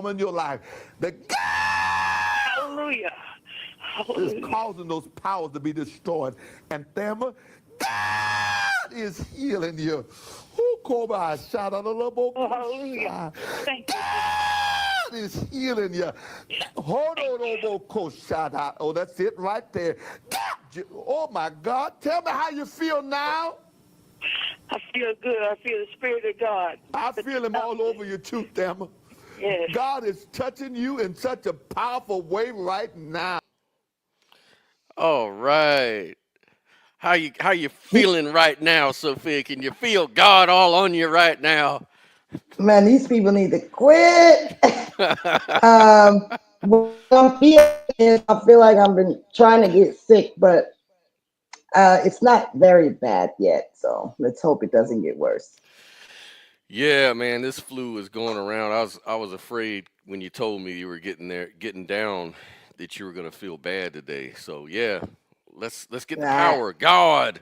transforming your life. The God Hallelujah. is Hallelujah. causing those powers to be destroyed. And Thelma, God is healing you. Who called by a shout out a little Oh, hallelujah. Thank you. God is healing you. Hold on, oh, that's it right there. God, oh my God, tell me how you feel now. I feel good. I feel the Spirit of God. I feel him all over you too, Thelma. Yes. God is touching you in such a powerful way right now. All right. How you feeling right now, Sophia? Can you feel God all on you right now? Man, these people need to quit. What I'm feeling is I feel like I've been trying to get sick, but it's not very bad yet. So let's hope it doesn't get worse. Yeah, man, this flu is going around. I was afraid when you told me you were getting down, that you were gonna feel bad today. So yeah, let's get the power of God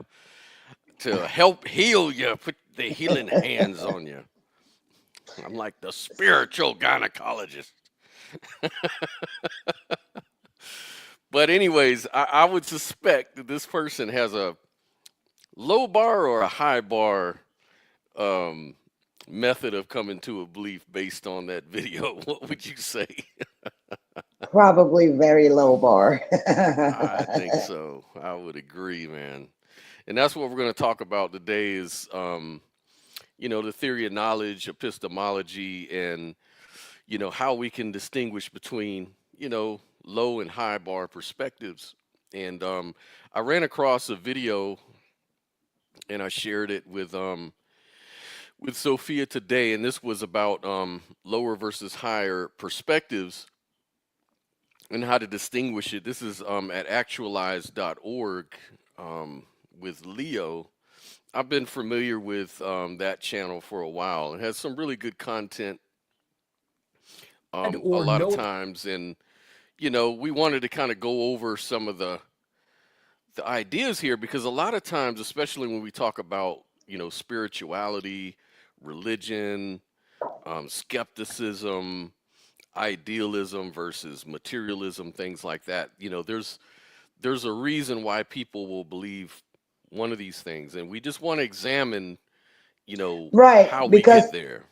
to help heal you. Put the healing hands on you. I'm like the spiritual gynecologist. But anyways, I would suspect that this person has a low bar or a high bar method of coming to a belief based on that video. What would you say? Probably very low bar. I think so. I would agree, man. And that's what we're going to talk about today is, the theory of knowledge, epistemology, and, how we can distinguish between, low and high bar perspectives. And I ran across a video and I shared it with Sophia today, and this was about lower versus higher perspectives and how to distinguish it. This is at actualize.org with Leo. I've been familiar with that channel for a while. It has some really good content a lot of times, and we wanted to kind of go over some of the ideas here, because a lot of times, especially when we talk about spirituality, religion, skepticism, idealism versus materialism, things like that, there's a reason why people will believe one of these things, and we just want to examine Right, how we because get there.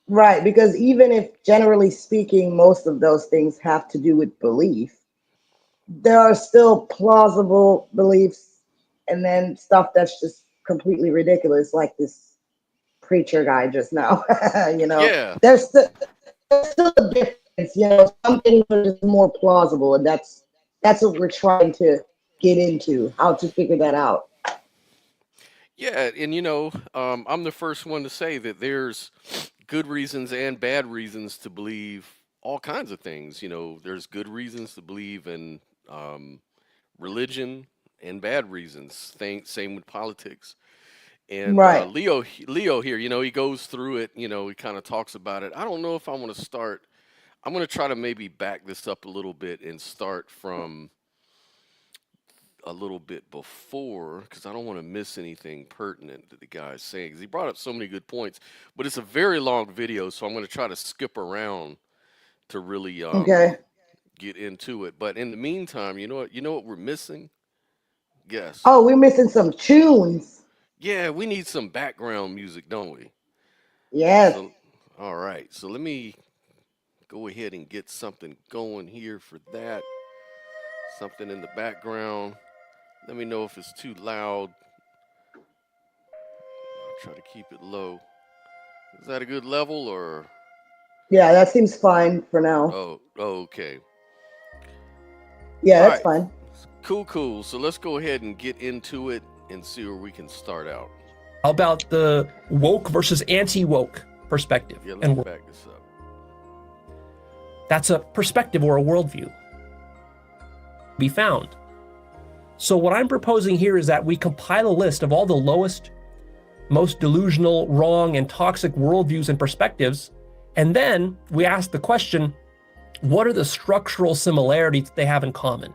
right, because even if generally speaking, most of those things have to do with belief, there are still plausible beliefs and then stuff that's just completely ridiculous, like this preacher guy just now. Yeah. There's still a difference. Some things are just more plausible, and that's what we're trying to get into, how to figure that out. Yeah, and I'm the first one to say that there's good reasons and bad reasons to believe all kinds of things. There's good reasons to believe in religion and bad reasons. Same with politics. And Right. Leo here, he goes through it. He kind of talks about it. I don't know if I want to start. I'm going to try to maybe back this up a little bit and start from a little bit before, because I don't want to miss anything pertinent that the guy's saying, because he brought up so many good points. But it's a very long video, so I'm going to try to skip around to really get into it. But in the meantime, you know what we're missing? Guess. Oh, we're missing some tunes. Yeah, we need some background music, don't we? Yes. So, all right. So let me go ahead and get something going here for that. Something in the background. Let me know if it's too loud. I'll try to keep it low. Is that a good level, or? Yeah, that seems fine for now. Oh, okay. Yeah, that's fine. Cool. So let's go ahead and get into it and see where we can start out. How about the woke versus anti-woke perspective? Yeah, let's back this up. That's a perspective or a worldview be found. So what I'm proposing here is that we compile a list of all the lowest, most delusional, wrong, and toxic worldviews and perspectives, and then we ask the question, what are the structural similarities they have in common?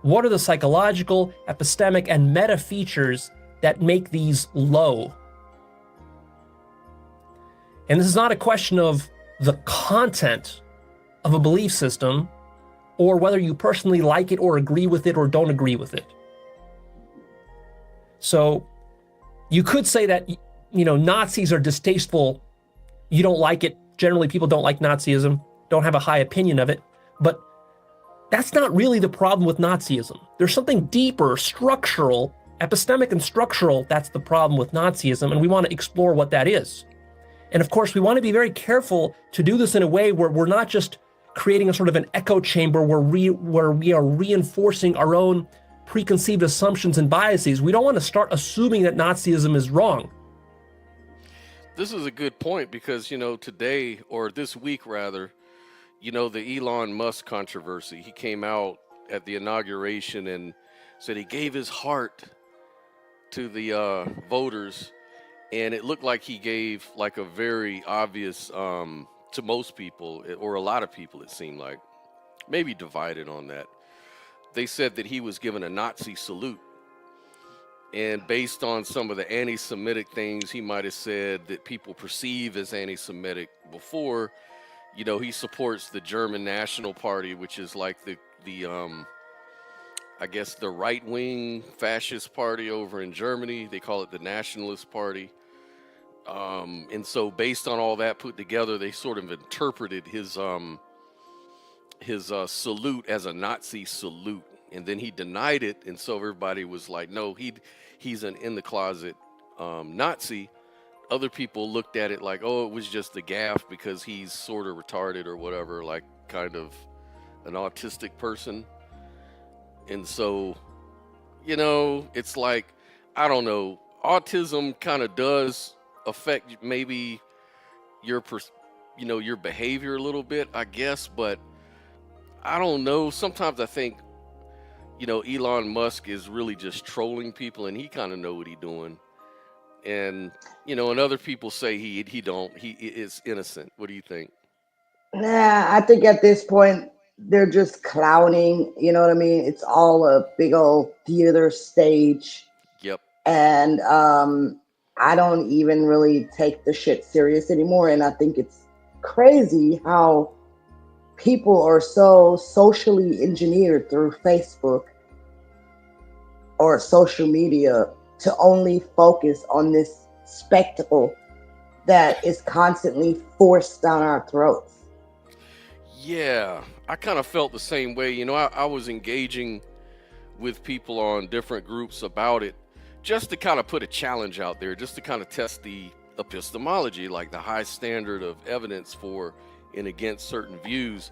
What are the psychological, epistemic, and meta features that make these low? And this is not a question of the content of a belief system, or whether you personally like it or agree with it or don't agree with it. So you could say that, Nazis are distasteful. You don't like it. Generally, people don't like Nazism, don't have a high opinion of it. But that's not really the problem with Nazism. There's something deeper, structural, epistemic and structural, that's the problem with Nazism, and we want to explore what that is. And of course, we want to be very careful to do this in a way where we're not just creating a sort of an echo chamber where we are reinforcing our own preconceived assumptions and biases. We don't want to start assuming that Nazism is wrong. This is a good point because, today, or this week rather, the Elon Musk controversy, he came out at the inauguration and said he gave his heart to the voters, and it looked like he gave like a very obvious, to most people, or a lot of people it seemed like, maybe divided on that. They said that he was given a Nazi salute. And based on some of the anti-Semitic things he might have said that people perceive as anti-Semitic before, he supports the German National Party, which is like the I guess the right-wing fascist party over in Germany. They call it the Nationalist Party. And so based on all that put together, they sort of interpreted his salute as a Nazi salute. And then he denied it, and so everybody was like, no, he's an in-the-closet Nazi. Other people looked at it like, oh, it was just a gaffe because he's sort of retarded or whatever, like kind of an autistic person. And so, it's like, I don't know, autism kind of does affect maybe your behavior a little bit, I guess, but I don't know. Sometimes I think, Elon Musk is really just trolling people, and he kind of know what he's doing. And, and other people say he don't. He is innocent. What do you think? Nah, I think at this point, they're just clowning. You know what I mean? It's all a big old theater stage. Yep. And I don't even really take the shit serious anymore. And I think it's crazy how people are so socially engineered through Facebook or social media to only focus on this spectacle that is constantly forced down our throats. Yeah, I kind of felt the same way. I was engaging with people on different groups about it just to kind of put a challenge out there, just to kind of test the epistemology, like the high standard of evidence for and against certain views.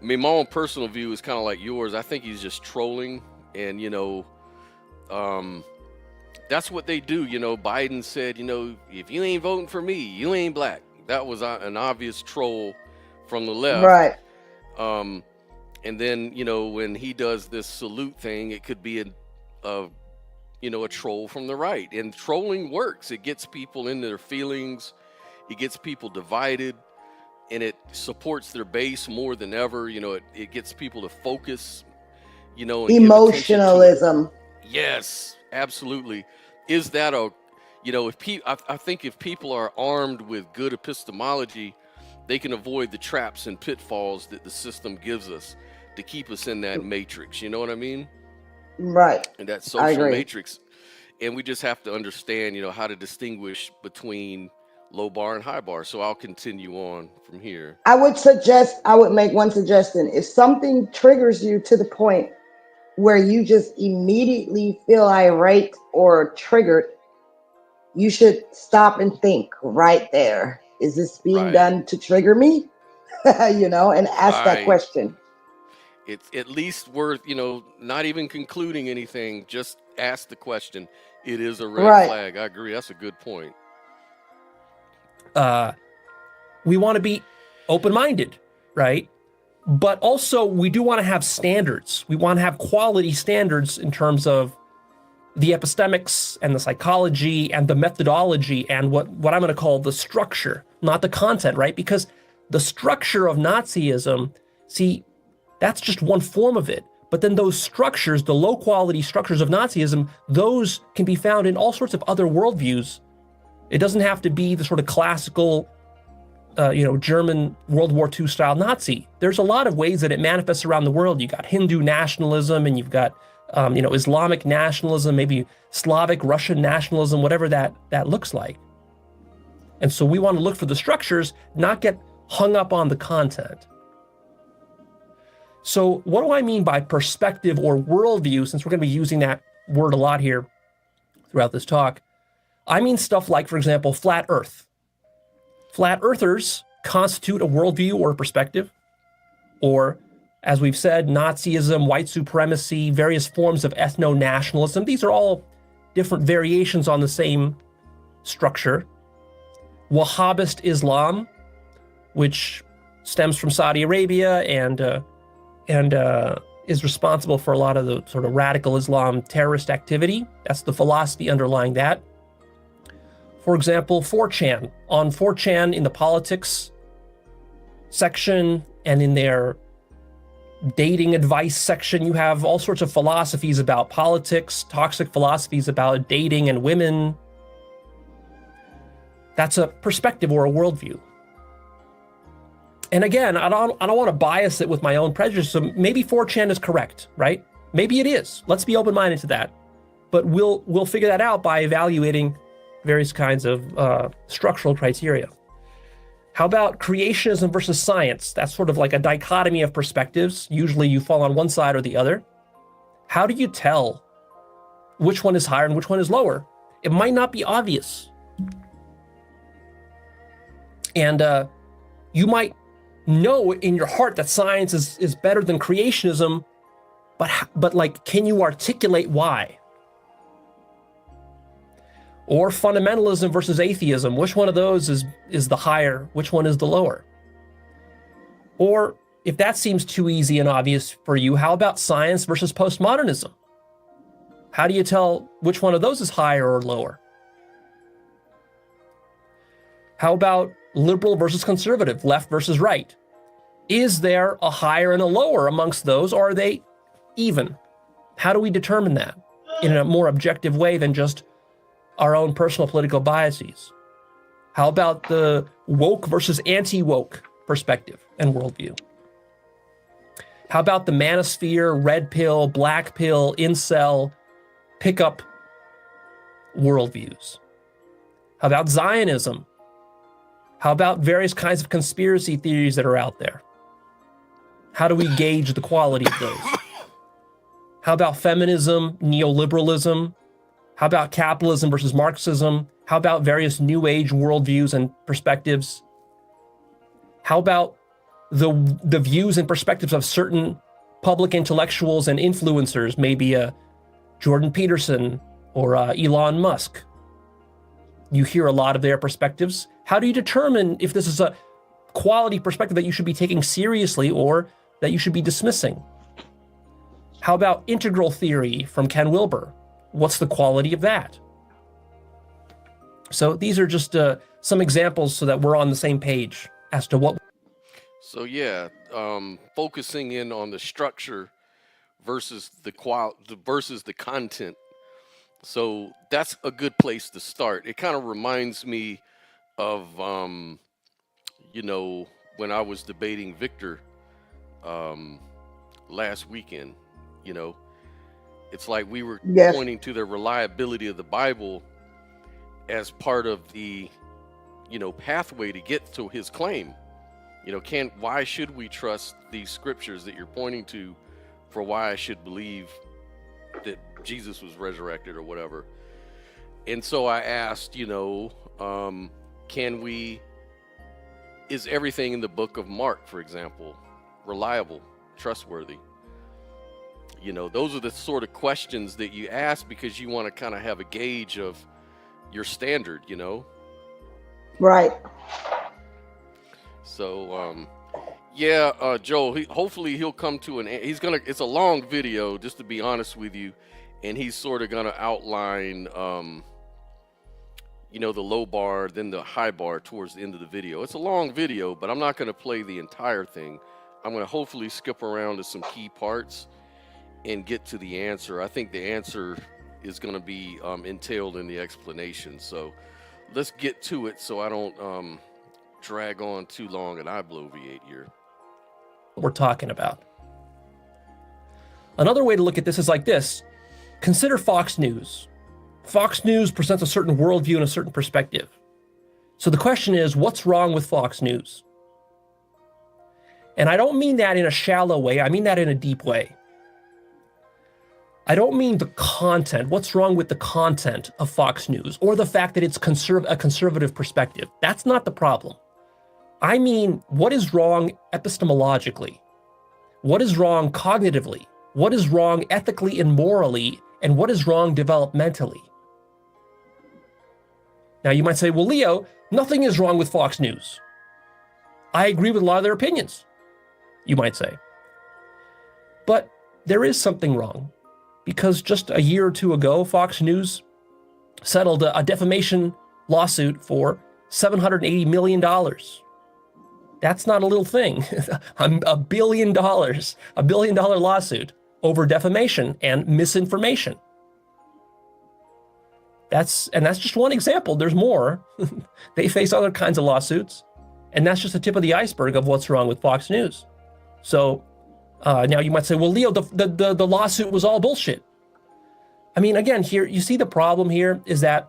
I mean, my own personal view is kind of like yours. I think he's just trolling, and that's what they do. Biden said, if you ain't voting for me, you ain't black. That was an obvious troll from the left. Right. And then, when he does this salute thing, it could be a troll from the right. And trolling works. It gets people into their feelings. It gets people divided. And it supports their base more than ever. It gets people to focus, and emotionalism. Yes, absolutely. Is that I think if people are armed with good epistemology, they can avoid the traps and pitfalls that the system gives us to keep us in that matrix. You know what I mean? Right. And that social matrix. And we just have to understand, how to distinguish between low bar and high bar. So I'll continue on from here. I would make one suggestion. If something triggers you to the point where you just immediately feel irate or triggered, you should stop and think right there. Is this being done to trigger me? And ask that question. It's at least worth, not even concluding anything, just ask the question. It is a red flag. I agree. That's a good point. We want to be open-minded, right? But also we do want to have standards. We want to have quality standards in terms of the epistemics and the psychology and the methodology and what I'm going to call the structure, not the content, right? Because the structure of Nazism, see, that's just one form of it. But then those structures, the low quality structures of Nazism, those can be found in all sorts of other worldviews. It doesn't have to be the sort of classical German World War II style Nazi. There's a lot of ways that it manifests around the world. You got Hindu nationalism, and you've got Islamic nationalism, maybe Slavic Russian nationalism, whatever that looks like. And so we want to look for the structures, not get hung up on the content. So what do I mean by perspective or worldview, since we're going to be using that word a lot here throughout this talk? I mean stuff like, for example, flat Earth. Flat earthers constitute a worldview or a perspective, or, as we've said, Nazism, white supremacy, various forms of ethno-nationalism. These are all different variations on the same structure. Wahhabist Islam, which stems from Saudi Arabia and is responsible for a lot of the sort of radical Islam terrorist activity. That's the philosophy underlying that. For example, 4chan. On 4chan, in the politics section and in their dating advice section, you have all sorts of philosophies about politics, toxic philosophies about dating and women. That's a perspective or a worldview. And again, I don't want to bias it with my own prejudice. So maybe 4chan is correct, right? Maybe it is. Let's be open-minded to that. But we'll figure that out by evaluating various kinds of structural criteria. How about creationism versus science? That's sort of like a dichotomy of perspectives. Usually you fall on one side or the other. How do you tell which one is higher and which one is lower? It might not be obvious. And you might know in your heart that science is better than creationism, but like, can you articulate why? Or fundamentalism versus atheism. Which one of those is the higher? Which one is the lower? Or if that seems too easy and obvious for you, how about science versus postmodernism? How do you tell which one of those is higher or lower? How about liberal versus conservative, left versus right? Is there a higher and a lower amongst those, or are they even? How do we determine that in a more objective way than just our own personal political biases? How about the woke versus anti-woke perspective and worldview? How about the manosphere, red pill, black pill, incel, pickup worldviews? How about Zionism? How about various kinds of conspiracy theories that are out there? How do we gauge the quality of those? How about feminism, neoliberalism? How about capitalism versus Marxism? How about various New Age worldviews and perspectives? How about the views and perspectives of certain public intellectuals and influencers, maybe Jordan Peterson or Elon Musk? You hear a lot of their perspectives. How do you determine if this is a quality perspective that you should be taking seriously or that you should be dismissing? How about integral theory from Ken Wilber? What's the quality of that? So these are just some examples so that we're on the same page as to what. So yeah, focusing in on the structure versus the content. So that's a good place to start. It kind of reminds me of when I was debating Victor last weekend. It's like we were pointing to the reliability of the Bible as part of the, pathway to get to his claim. Why should we trust these scriptures that you're pointing to for why I should believe that Jesus was resurrected or whatever? And so I asked, is everything in the book of Mark, for example, reliable, trustworthy? Those are the sort of questions that you ask because you want to kind of have a gauge of your standard, Right. So, Joel, hopefully he'll come to it's a long video, just to be honest with you. And he's sort of going to outline, the low bar, then the high bar towards the end of the video. It's a long video, but I'm not going to play the entire thing. I'm going to hopefully skip around to some key parts and get to the answer. I think the answer is going to be entailed in the explanation. So let's get to it so I don't drag on too long and I bloviate here. We're talking about. Another way to look at this is like this. Consider Fox News. Fox News presents a certain worldview and a certain perspective. So the question is, what's wrong with Fox News? And I don't mean that in a shallow way. I mean that in a deep way. I don't mean the content. What's wrong with the content of Fox News or the fact that it's a conservative perspective? That's not the problem. I mean, what is wrong epistemologically? What is wrong cognitively? What is wrong ethically and morally? And what is wrong developmentally? Now you might say, well, Leo, nothing is wrong with Fox News. I agree with a lot of their opinions, you might say. But there is something wrong, because just a year or two ago, Fox News settled a defamation lawsuit for $780 million. That's not a little thing. $1 billion lawsuit over defamation and misinformation. That's just one example. There's more. They face other kinds of lawsuits, and that's just the tip of the iceberg of what's wrong with Fox News. So now you might say, well, Leo, the lawsuit was all bullshit. I mean, again, here, you see the problem here is that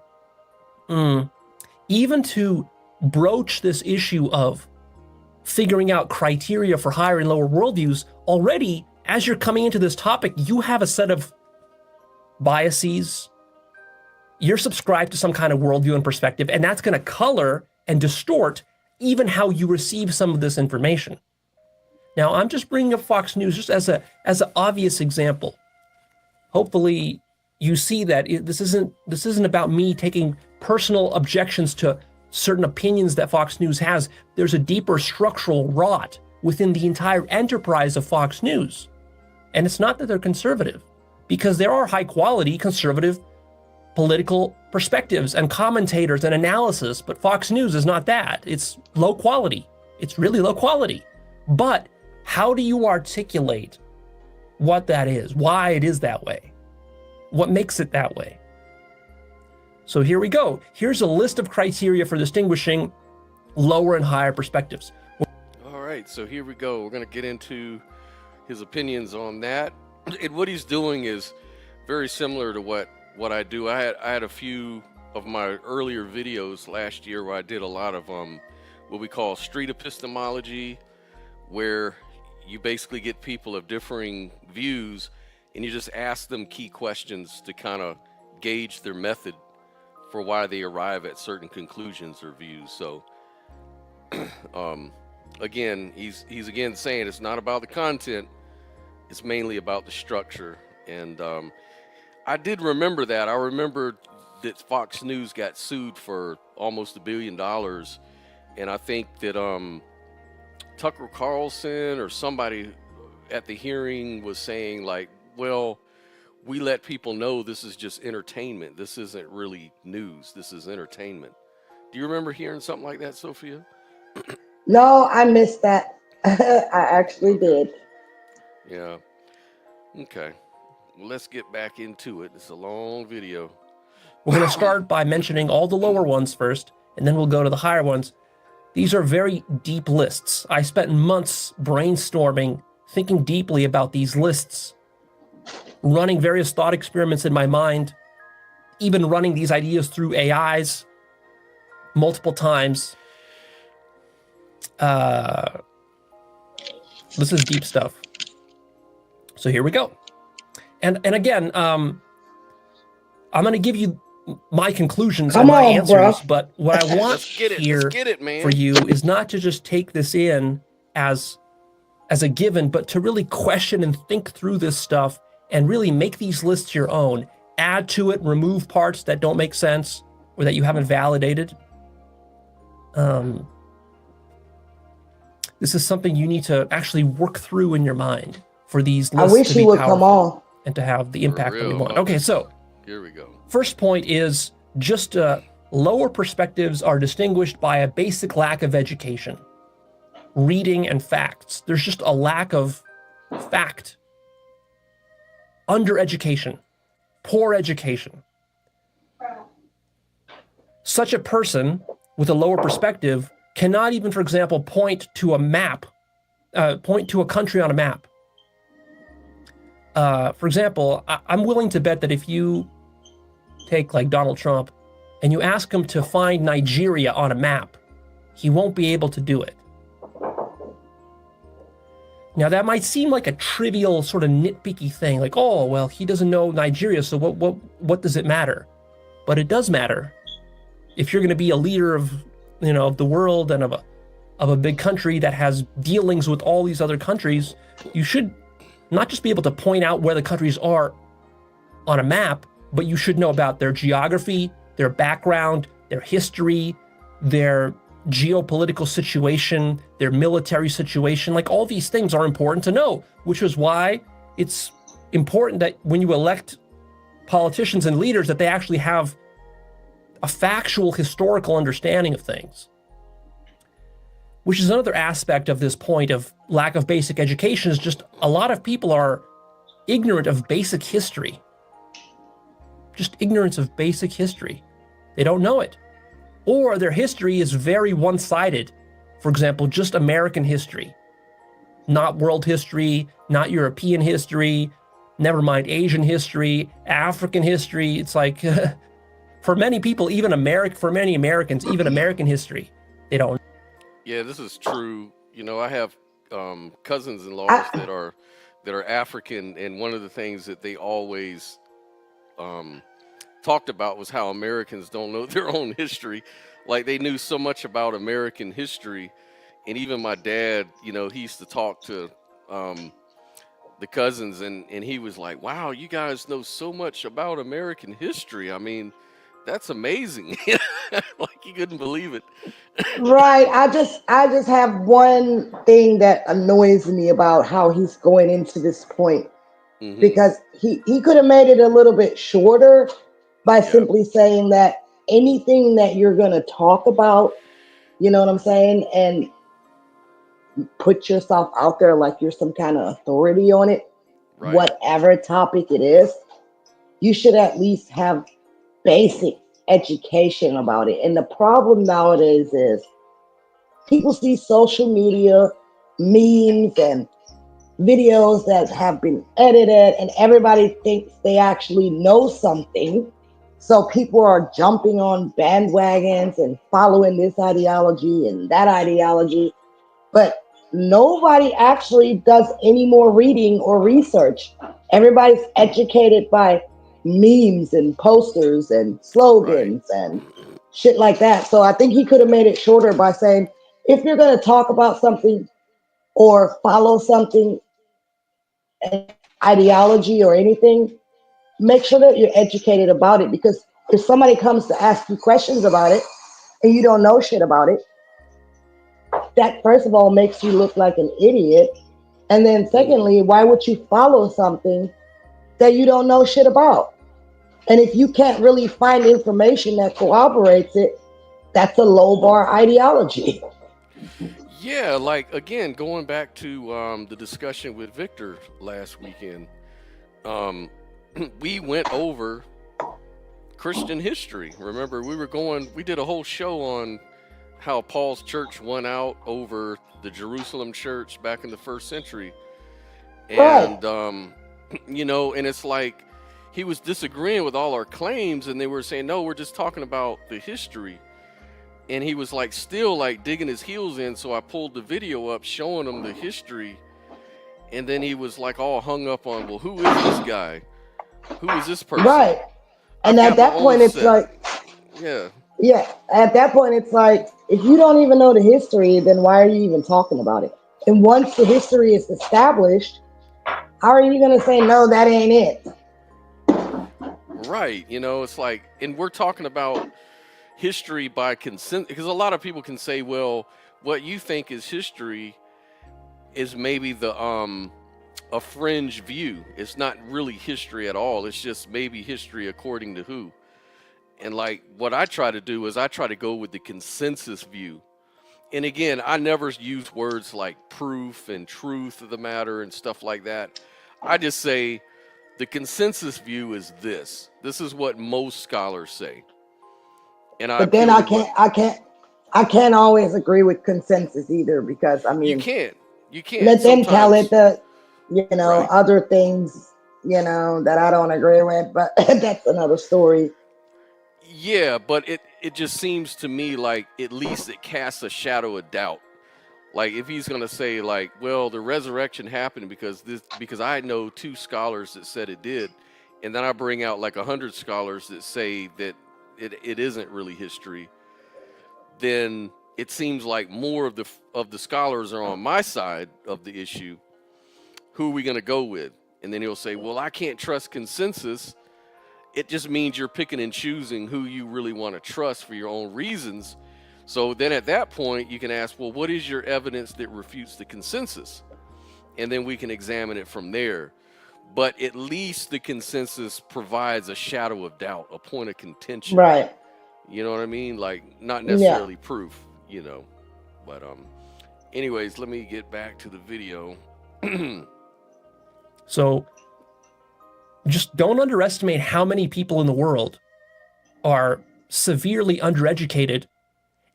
even to broach this issue of figuring out criteria for higher and lower worldviews, already, as you're coming into this topic, you have a set of biases. You're subscribed to some kind of worldview and perspective, and that's going to color and distort even how you receive some of this information. Now, I'm just bringing up Fox News just as an obvious example. Hopefully, you see that this isn't about me taking personal objections to certain opinions that Fox News has. There's a deeper structural rot within the entire enterprise of Fox News. And it's not that they're conservative, because there are high-quality conservative political perspectives and commentators and analysis, but Fox News is not that. It's low quality. It's really low quality. But how do you articulate what that is, why it is that way, what makes it that way? So here we go. Here's a list of criteria for distinguishing lower and higher perspectives. All right, so here we go. We're going to get into his opinions on that. And what he's doing is very similar to what I do. I had a few of my earlier videos last year where I did a lot of what we call street epistemology, where you basically get people of differing views and you just ask them key questions to kind of gauge their method for why they arrive at certain conclusions or views. So again, he's again saying it's not about the content, it's mainly about the structure. And I did remember that. I remember that Fox News got sued for almost $1 billion. And I think that Tucker Carlson or somebody at the hearing was saying, like, well, we let people know this is just entertainment. This isn't really news. This is entertainment. Do you remember hearing something like that, Sophia? No, I missed that. I actually did. Yeah. Okay. Well, let's get back into it. It's a long video. We're going to start by mentioning all the lower ones first, and then we'll go to the higher ones. These are very deep lists. I spent months brainstorming, thinking deeply about these lists, running various thought experiments in my mind, even running these ideas through AIs multiple times. This is deep stuff. So here we go. And again, I'm going to give you my conclusions and my answers, bro. But what I want here for you is not to just take this in as a given, but to really question and think through this stuff and really make these lists your own. Add to it, remove parts that don't make sense or that you haven't validated. This is something you need to actually work through in your mind for these lists. I wish he would come on and to have the impact that we want. Okay, so here we go. First point is just lower perspectives are distinguished by a basic lack of education, reading, and facts. There's just a lack of fact. Under education, poor education. Such a person with a lower perspective cannot even, for example, point to a map, point to a country on a map. For example, I'm willing to bet that if you take like Donald Trump and you ask him to find Nigeria on a map, he won't be able to do it. Now that might seem like a trivial sort of nitpicky thing, like, oh, well, he doesn't know Nigeria, so what does it matter? But it does matter. If you're going to be a leader of, of the world and of a big country that has dealings with all these other countries, you should not just be able to point out where the countries are on a map, but you should know about their geography, their background, their history, their geopolitical situation, their military situation. Like, all these things are important to know, which is why it's important that when you elect politicians and leaders that they actually have a factual historical understanding of things. Which is another aspect of this point of lack of basic education, is just a lot of people are ignorant of basic history. Just ignorance of basic history. They don't know it. Or their history is very one-sided. For example, just American history, not world history, not European history, never mind Asian history, African history. It's like, for many people, for many Americans, even American history, they don't. Yeah, this is true. I have cousins-in-laws that are African, and one of the things that they always talked about was how Americans don't know their own history. Like, they knew so much about American history, and even my dad, he used to talk to the cousins, and he was like, "Wow, you guys know so much about American history. I mean, that's amazing." Like, he couldn't believe it. Right. I just have one thing that annoys me about how he's going into this point, Mm-hmm. because he could have made it a little bit shorter by simply saying that anything that you're going to talk about, you know what I'm saying, and put yourself out there like you're some kind of authority on it, Right. whatever topic it is, you should at least have basic education about it. And the problem nowadays is people see social media memes and videos that have been edited, and everybody thinks they actually know something. So people are jumping on bandwagons and following this ideology and that ideology. But nobody actually does any more reading or research. Everybody's educated by memes and posters and slogans and shit like that. So I think he could have made it shorter by saying, if you're going to talk about something or follow something, ideology or anything, make sure that you're educated about it. Because if somebody comes to ask you questions about it and you don't know shit about it, that first of all makes you look like an idiot. And then secondly, why would you follow something that you don't know shit about? And if you can't really find information that corroborates it, that's a low bar ideology. Yeah, like, again, going back to the discussion with Victor last weekend, we went over Christian history. Remember, we did a whole show on how Paul's church won out over the Jerusalem church back in the 1st century. And, and it's like, he was disagreeing with all our claims, and they were saying, no, we're just talking about the history. And he was like, still like digging his heels in. So I pulled the video up showing him the history. And then he was like all hung up on, well, who is this guy? Who is this person? Right. And at that point, it's like, yeah, at that point, it's like, if you don't even know the history, then why are you even talking about it? And once the history is established, how are you going to say, no, that ain't it? Right. It's like, and we're talking about history by consent, because a lot of people can say, well, what you think is history is maybe a fringe view. It's not really history at all. It's just maybe history according to who. And like, what I try to do is I try to go with the consensus view. And again, I never use words like proof and truth of the matter and stuff like that. I just say the consensus view is this. This is what most scholars say. And but then I I can't always agree with consensus either, because I mean, you can't let them tell it sometimes. the Right. other things that I don't agree with, but that's another story. Yeah, but it just seems to me like at least it casts a shadow of doubt. Like if he's gonna say like, well, the resurrection happened because I know 2 scholars that said it did, and then I bring out like 100 scholars that say that it isn't really history, then it seems like more of the scholars are on my side of the issue. Who are we gonna go with? And then he'll say, well, I can't trust consensus. It just means you're picking and choosing who you really want to trust for your own reasons. So then at that point, you can ask, well, what is your evidence that refutes the consensus? And then we can examine it from there. But at least the consensus provides a shadow of doubt, a point of contention. Right. You know what I mean? Like not necessarily proof, But anyways, let me get back to the video. So just don't underestimate how many people in the world are severely undereducated.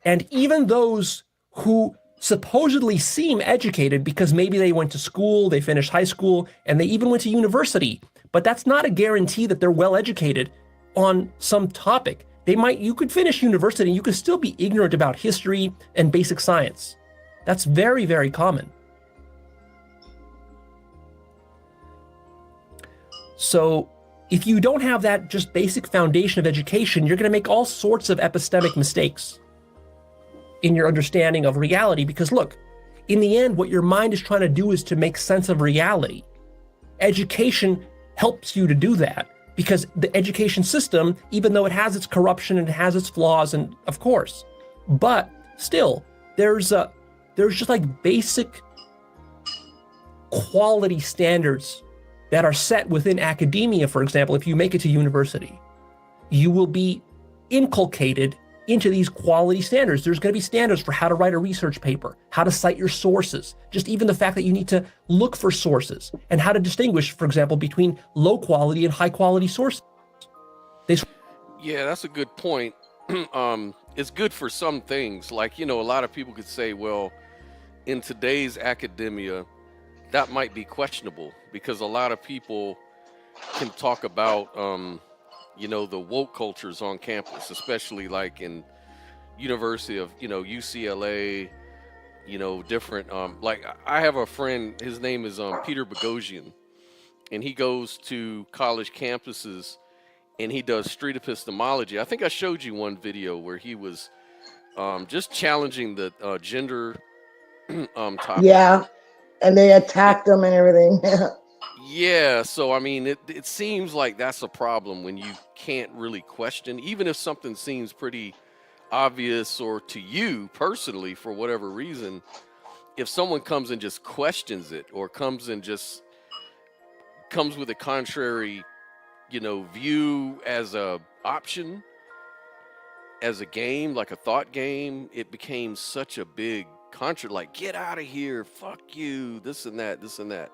And even those who supposedly seem educated because maybe they went to school, they finished high school, and they even went to university, but that's not a guarantee that they're well educated on some topic. You could finish university and you could still be ignorant about history and basic science. That's very, very common. So if you don't have that just basic foundation of education, you're going to make all sorts of epistemic mistakes in your understanding of reality. Because look, in the end, what your mind is trying to do is to make sense of reality. Education helps you to do that, because the education system, even though it has its corruption and it has its flaws, and of course, but still, there's just like basic quality standards that are set within academia. For example, if you make it to university, you will be inculcated into these quality standards. There's going to be standards for how to write a research paper, how to cite your sources, just even the fact that you need to look for sources, and how to distinguish, for example, between low quality and high quality sources. Yeah, that's a good point. It's good for some things. Like, a lot of people could say, well, in today's academia, that might be questionable because a lot of people can talk about, the woke cultures on campus, especially like in University of, UCLA, different, like I have a friend, his name is Peter Boghossian, and he goes to college campuses and he does street epistemology. I think I showed you one video where he was just challenging the gender topic. Yeah, and they attacked them and everything. Yeah, so I mean, it seems like that's a problem when you can't really question, even if something seems pretty obvious, or to you personally, for whatever reason, if someone comes and just questions it, or comes with a contrary, view as a option, as a game, like a thought game, it became such a big like, get out of here, fuck you, this and that, this and that.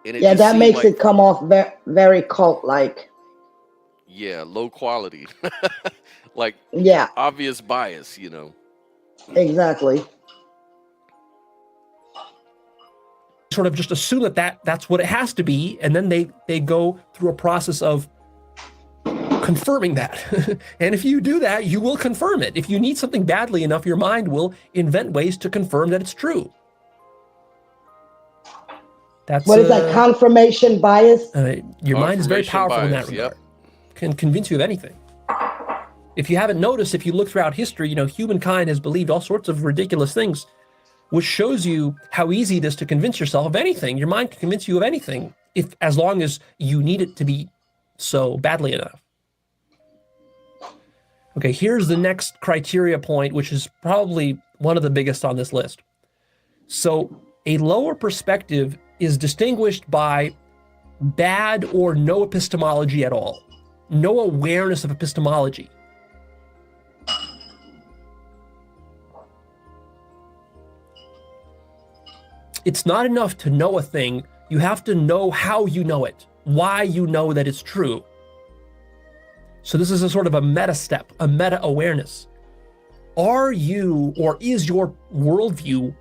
And yeah, that makes it come off very cult-like. Yeah, low quality. Like, yeah, obvious bias, Exactly. Sort of just assume that's what it has to be, and then they go through a process of confirming that. And if you do that, you will confirm it. If you need something badly enough, your mind will invent ways to confirm that it's true. That's what is that? Confirmation bias? Your mind is very powerful bias, in that regard. Yep. Can convince you of anything. If you haven't noticed, if you look throughout history, humankind has believed all sorts of ridiculous things, which shows you how easy it is to convince yourself of anything. Your mind can convince you of anything, as long as you need it to be so badly enough. Okay, here's the next criteria point, which is probably one of the biggest on this list. So a lower perspective is distinguished by bad or no epistemology at all, no awareness of epistemology. It's not enough to know a thing, you have to know how you know it, why you know that it's true. So this is a sort of a meta step, a meta awareness. Are you, or is your worldview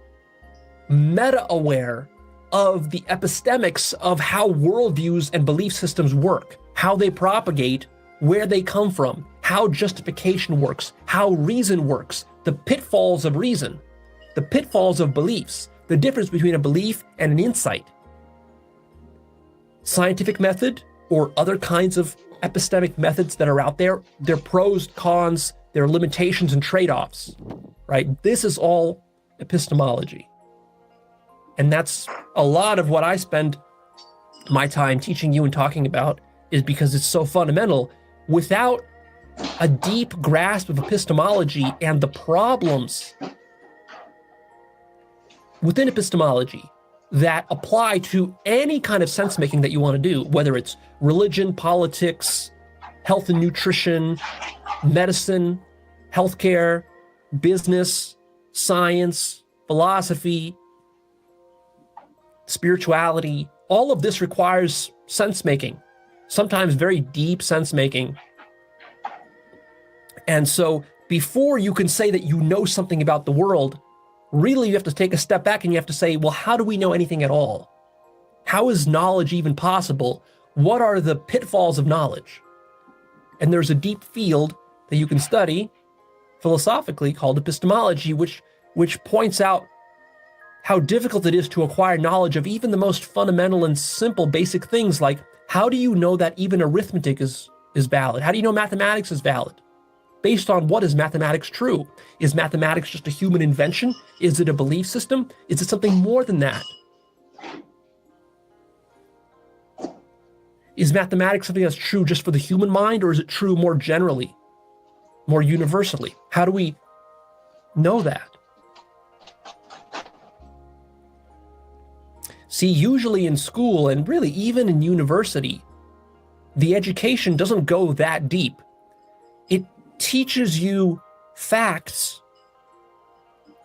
meta-aware of the epistemics of how worldviews and belief systems work, how they propagate, where they come from, how justification works, how reason works, the pitfalls of reason, the pitfalls of beliefs, the difference between a belief and an insight? Scientific method or other kinds of epistemic methods that are out there, their pros, cons, their limitations and trade-offs, right? This is all epistemology. And that's a lot of what I spend my time teaching you and talking about, is because it's so fundamental. Without a deep grasp of epistemology and the problems within epistemology that apply to any kind of sense making that you want to do, whether it's religion, politics, health and nutrition, medicine, healthcare, business, science, philosophy, spirituality, all of this requires sense making, sometimes very deep sense making. And so before you can say that you know something about the world, really you have to take a step back and you have to say, well, how do we know anything at all? How is knowledge even possible? What are the pitfalls of knowledge? And there's a deep field that you can study philosophically called epistemology, which points out how difficult it is to acquire knowledge of even the most fundamental and simple basic things, like how do you know that even arithmetic is valid? How do you know mathematics is valid? Based on what is mathematics true? Is mathematics just a human invention? Is it a belief system? Is it something more than that? Is mathematics something that's true just for the human mind, or is it true more generally, more universally? How do we know that? See, usually in school, and really even in university, the education doesn't go that deep. It teaches you facts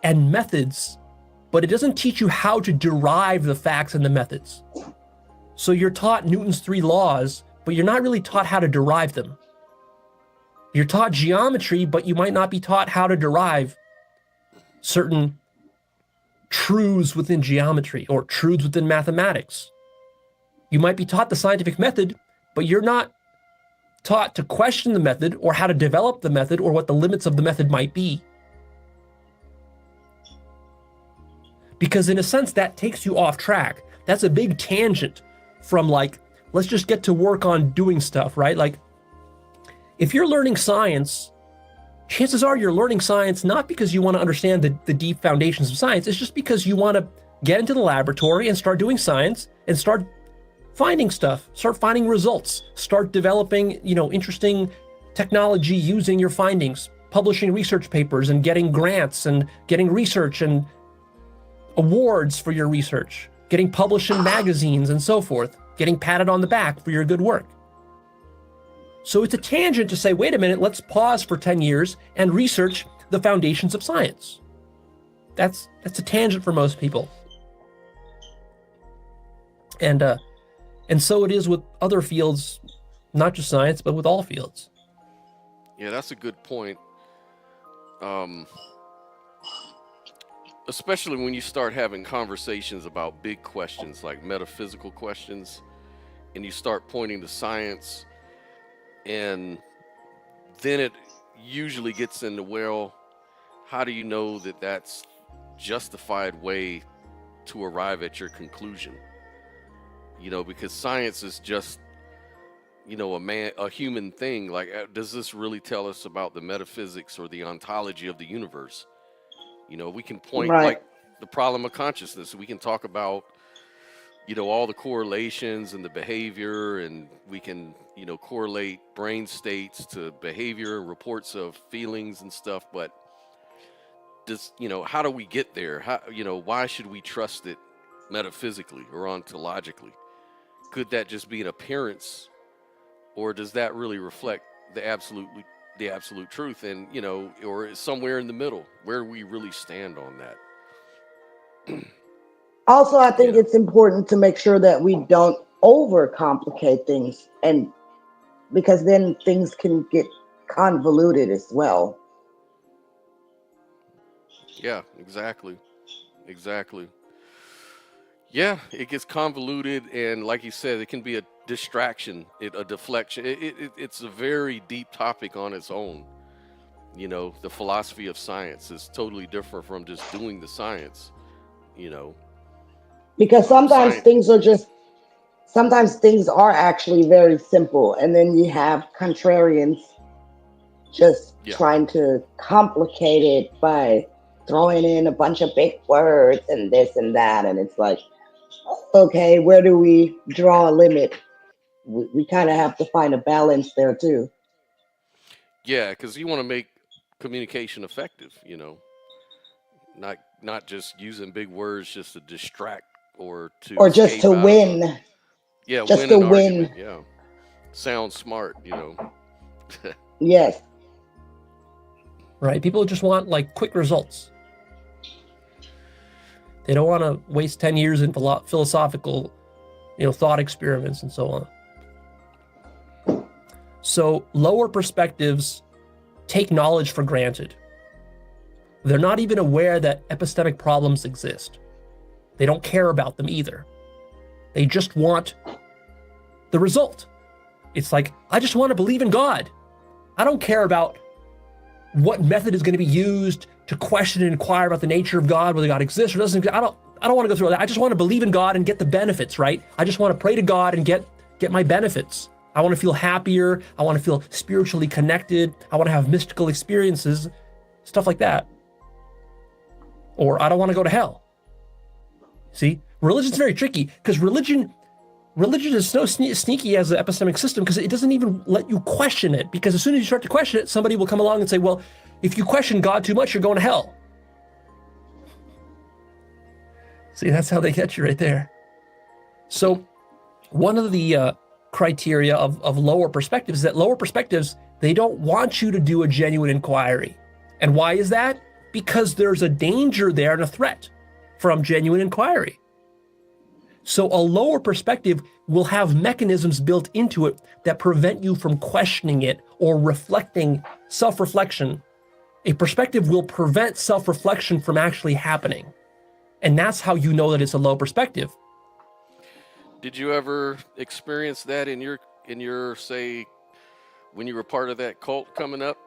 and methods, but it doesn't teach you how to derive the facts and the methods. So you're taught Newton's 3 laws, but you're not really taught how to derive them. You're taught geometry, but you might not be taught how to derive certain truths within geometry or truths within mathematics. You might be taught the scientific method, but you're not taught to question the method or how to develop the method or what the limits of the method might be. Because in a sense, that takes you off track. That's a big tangent from like, let's just get to work on doing stuff, right? Like, if you're learning science, chances are you're learning science not because you want to understand the deep foundations of science. It's just because you want to get into the laboratory and start doing science and start finding stuff, start finding results, start developing, interesting technology using your findings, publishing research papers and getting grants and getting research and awards for your research, getting published in magazines and so forth, getting patted on the back for your good work. So it's a tangent to say, wait a minute, let's pause for 10 years and research the foundations of science. That's a tangent for most people. And so it is with other fields, not just science, but with all fields. Yeah, that's a good point. Especially when you start having conversations about big questions like metaphysical questions, and you start pointing to science, and then it usually gets into, well, how do you know that that's justified way to arrive at your conclusion? Because science is just, a human thing. Like, does this really tell us about the metaphysics or the ontology of the universe? We can point Right. like the problem of consciousness. We can talk about, all the correlations and the behavior, and we can, correlate brain states to behavior and reports of feelings and stuff. But does, how do we get there? How, why should we trust it metaphysically or ontologically? Could that just be an appearance, or does that really reflect the absolute truth? And, or somewhere in the middle, where we really stand on that. Also, I think it's important to make sure that we don't overcomplicate things, and because then things can get convoluted as well. Yeah, exactly. Exactly. Yeah, it gets convoluted, and like you said, it can be a distraction, a deflection. It's a very deep topic on its own. You know, the philosophy of science is totally different from just doing the science. You know, Because science. sometimes things are actually very simple, and then you have contrarians just Yeah, trying to complicate it by throwing in a bunch of big words and this and that, and it's like, okay, where do we draw a limit? We kind of have to find a balance there too. yeah, because you want to make communication effective. You know, not just using big words just to distract or to Or just escape to out of a win, just win to an win. argument. Yeah, sounds smart. You know. Yes. Right? People just want like quick results. They don't want to waste 10 years in philosophical, thought experiments and so on. So lower perspectives take knowledge for granted. They're not even aware that epistemic problems exist. They don't care about them either. They just want the result. It's like, I just want to believe in God. I don't care about what method is going to be used to question and inquire about the nature of God, whether God exists or doesn't exist. I don't want to go through all that. I just want to believe in God and get the benefits, right? I just want to pray to God and get my benefits. I want to feel happier. I want to feel spiritually connected. I want to have mystical experiences, stuff like that. Or I don't want to go to hell. See, religion's very tricky because religion is so sneaky as an epistemic system because it doesn't even let you question it, because as soon as you start to question it, somebody will come along and say, well, if you question God too much, you're going to hell. See, that's how they get you right there. So one of the criteria of lower perspectives is that lower perspectives, they don't want you to do a genuine inquiry. And why is that? Because there's a danger there and a threat from genuine inquiry. So a lower perspective will have mechanisms built into it that prevent you from questioning it or reflecting self-reflection. A perspective will prevent self-reflection from actually happening. And that's how you know that it's a low perspective. Did you ever experience that in your say when you were part of that cult coming up?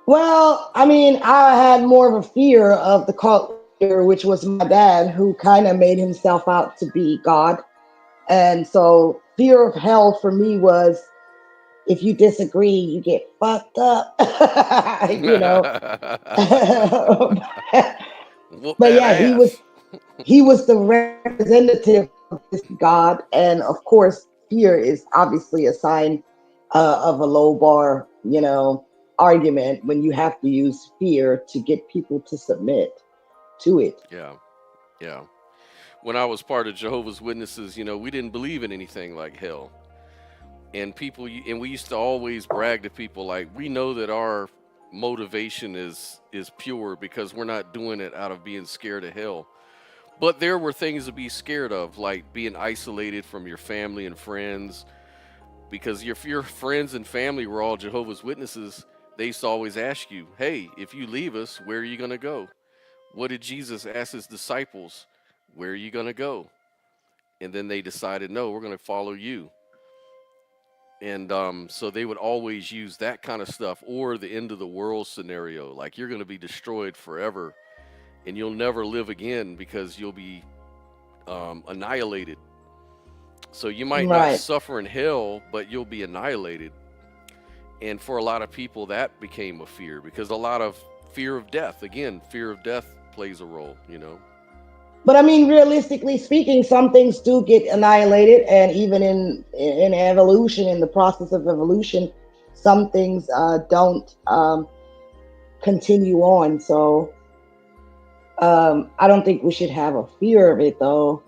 Well, I mean, I had more of a fear of the cult leader, which was my dad, who kind of made himself out to be God. And so fear of hell for me was, if you disagree, you get fucked up. you know. Whoop But that yeah, ass. he was the representative of this God, and of course, fear is obviously a sign of a low bar, argument when you have to use fear to get people to submit to it. Yeah, yeah. When I was part of Jehovah's Witnesses, we didn't believe in anything like hell. And we used to always brag to people like, we know that our motivation is pure because we're not doing it out of being scared of hell. But there were things to be scared of, like being isolated from your family and friends, because if your friends and family were all Jehovah's Witnesses, they used to always ask you, hey, if you leave us, where are you going to go? What did Jesus ask his disciples? Where are you going to go? And then they decided, no, we're going to follow you. And so they would always use that kind of stuff, or the end of the world scenario, like you're going to be destroyed forever and you'll never live again because you'll be annihilated. So you might not Right. suffer in hell, but you'll be annihilated. And for a lot of people, that became a fear, because a lot of fear of death, again, fear of death plays a role, But I mean, realistically speaking, some things do get annihilated, and even in evolution, in the process of evolution, some things don't continue on. So I don't think we should have a fear of it, though.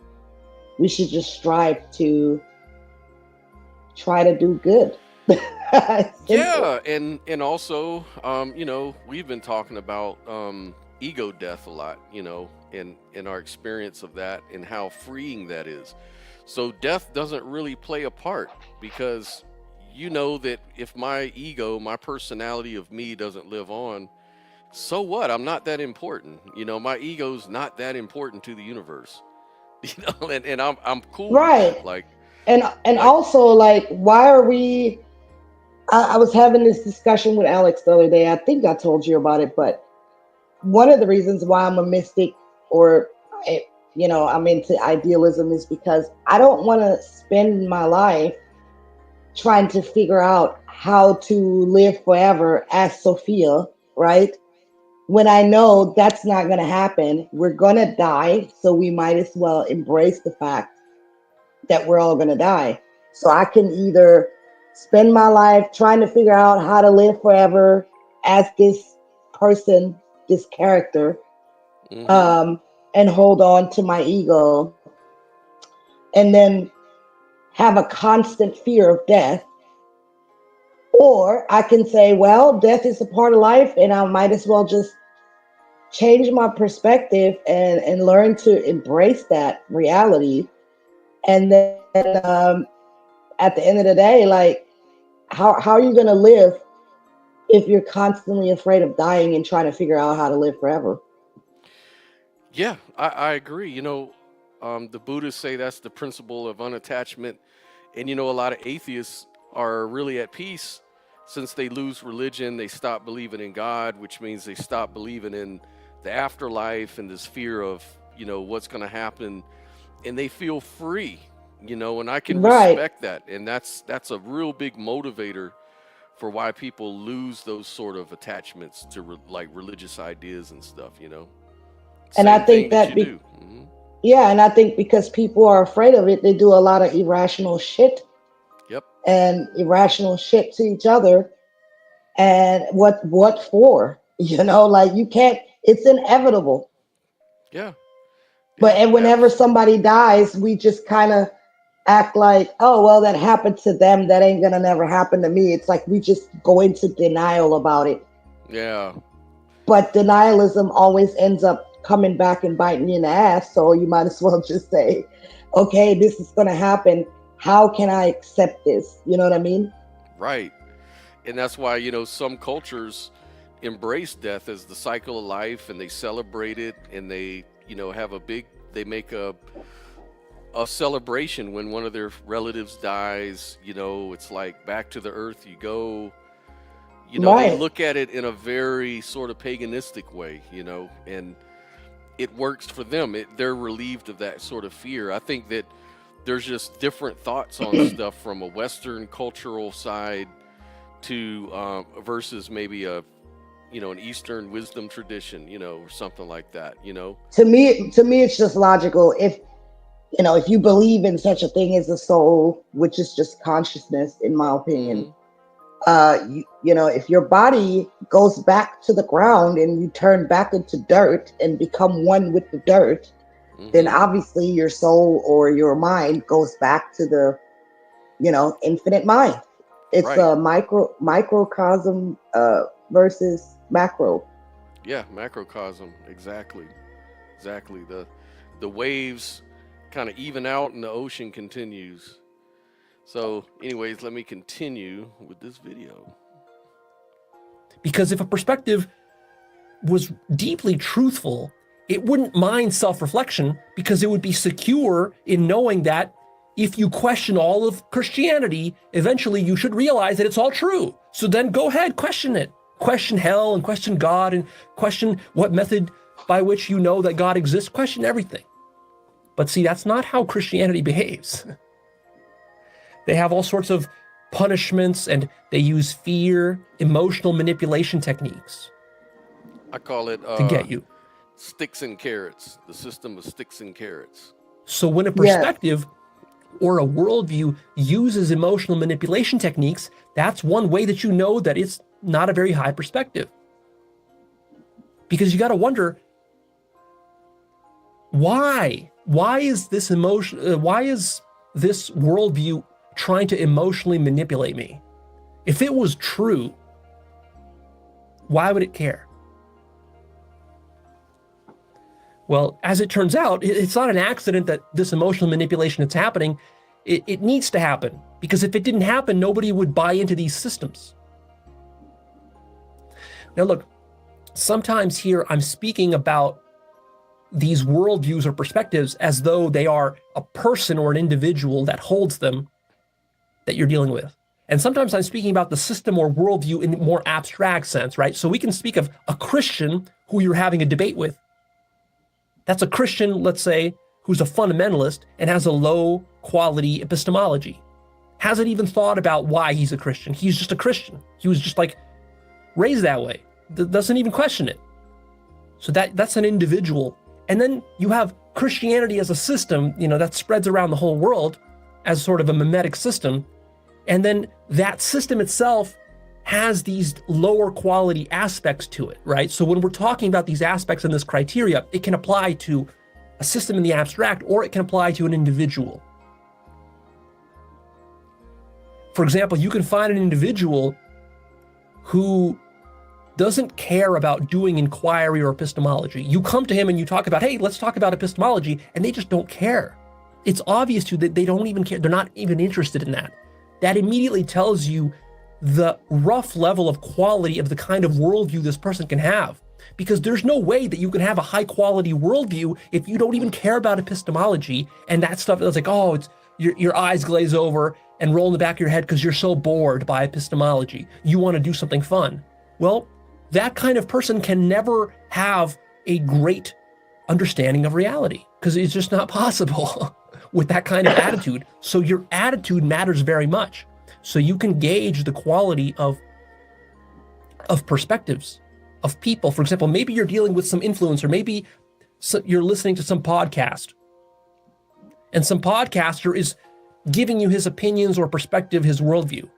We should just strive to try to do good. Simple. Yeah, and also, we've been talking about ego death a lot, in our experience of that and how freeing that is. So death doesn't really play a part, because you know that if my ego, my personality of me doesn't live on, so what? I'm not that important. You know, my ego's not that important to the universe. You know, and I'm cool with Right. that. Like And like also, like, why are we? I was having this discussion with Alex the other day. I think I told you about it, but one of the reasons why I'm a mystic, or I'm into idealism, is because I don't want to spend my life trying to figure out how to live forever as Sophia, right? When I know that's not going to happen. We're going to die, so we might as well embrace the fact that we're all going to die. So I can either spend my life trying to figure out how to live forever as this person, this character, hmm and hold on to my ego, and then have a constant fear of death. Or I can say, well, death is a part of life, and I might as well just change my perspective and learn to embrace that reality. And then at the end of the day, like, how are you going to live if you're constantly afraid of dying and trying to figure out how to live forever? Yeah, I agree. You know, the Buddhists say that's the principle of unattachment. And, you know, a lot of atheists are really at peace since they lose religion. They stop believing in God, which means they stop believing in the afterlife and this fear of, you know, what's going to happen. And they feel free, you know, and I can Right. respect that. And that's a real big motivator for why people lose those sort of attachments to like religious ideas and stuff, you know. And I Same thing think that that you do. yeah, and I think because people are afraid of it, they do a lot of irrational shit Yep. and irrational shit to each other. And what for? Like, you can't, it's inevitable. Yeah. But Yeah. and whenever somebody dies, we just kind of act like, oh well, that happened to them, that ain't gonna never happen to me. It's like we just go into denial about it. Yeah. But denialism always ends up coming back and biting you in the ass. So you might as well just say, okay, this is gonna happen. How can I accept this? You know what I mean? Right. And that's why, you know, some cultures embrace death as the cycle of life and they celebrate it and they, you know, they make a celebration when one of their relatives dies. You know, it's like back to the earth you go. You know, they Right. look at it in a very sort of paganistic way, you know, and it works for them. They're relieved of that sort of fear. I think that there's just different thoughts on stuff from a Western cultural side to versus maybe an Eastern wisdom tradition, you know, or something like that, you know. To me, it's just logical. If you believe in such a thing as a soul, which is just consciousness, in my opinion, if your body goes back to the ground and you turn back into dirt and become one with the dirt, then obviously your soul or your mind goes back to the, infinite mind. It's Right. a microcosm versus macro. Yeah, macrocosm, exactly. The waves kind of even out and the ocean continues. So, anyways, let me continue with this video. Because if a perspective was deeply truthful, it wouldn't mind self-reflection because it would be secure in knowing that if you question all of Christianity, eventually you should realize that it's all true. So then go ahead, question it. Question hell and question God and question what method by which you know that God exists. Question everything. But see, that's not how Christianity behaves. They have all sorts of punishments and they use fear, emotional manipulation techniques I call it to get you. sticks and carrots, the system of sticks and carrots. So when a Yes. perspective or a worldview uses emotional manipulation techniques, that's one way that you know that it's not a very high perspective. Because you got to wonder, why? Why is this worldview trying to emotionally manipulate me? If it was true, why would it care? Well, as it turns out, it's not an accident that this emotional manipulation that's happening. It needs to happen, because if it didn't happen, nobody would buy into these systems. Now look, sometimes here I'm speaking about these worldviews or perspectives as though they are a person or an individual that holds them that you're dealing with. And sometimes I'm speaking about the system or worldview in a more abstract sense, right? So we can speak of a Christian who you're having a debate with. That's a Christian, let's say, who's a fundamentalist and has a low quality epistemology. Hasn't even thought about why he's a Christian. He's just a Christian. He was just like raised that way. Doesn't even question it. So that's an individual. And then you have Christianity as a system, that spreads around the whole world as sort of a mimetic system. And then that system itself has these lower quality aspects to it, right? So when we're talking about these aspects and this criteria, it can apply to a system in the abstract, or it can apply to an individual. For example, you can find an individual who doesn't care about doing inquiry or epistemology. You come to him and you talk about, hey, let's talk about epistemology, and they just don't care. It's obvious to you that they don't even care. They're not even interested in that. That immediately tells you the rough level of quality of the kind of worldview this person can have. Because there's no way that you can have a high quality worldview if you don't even care about epistemology and that stuff that's like, oh, it's your eyes glaze over and roll in the back of your head because you're so bored by epistemology. You want to do something fun. Well, that kind of person can never have a great understanding of reality because it's just not possible with that kind of attitude. So your attitude matters very much. So you can gauge the quality of perspectives of people. For example, maybe you're dealing with some influencer, maybe you're listening to some podcast, and some podcaster is giving you his opinions or perspective, his worldview.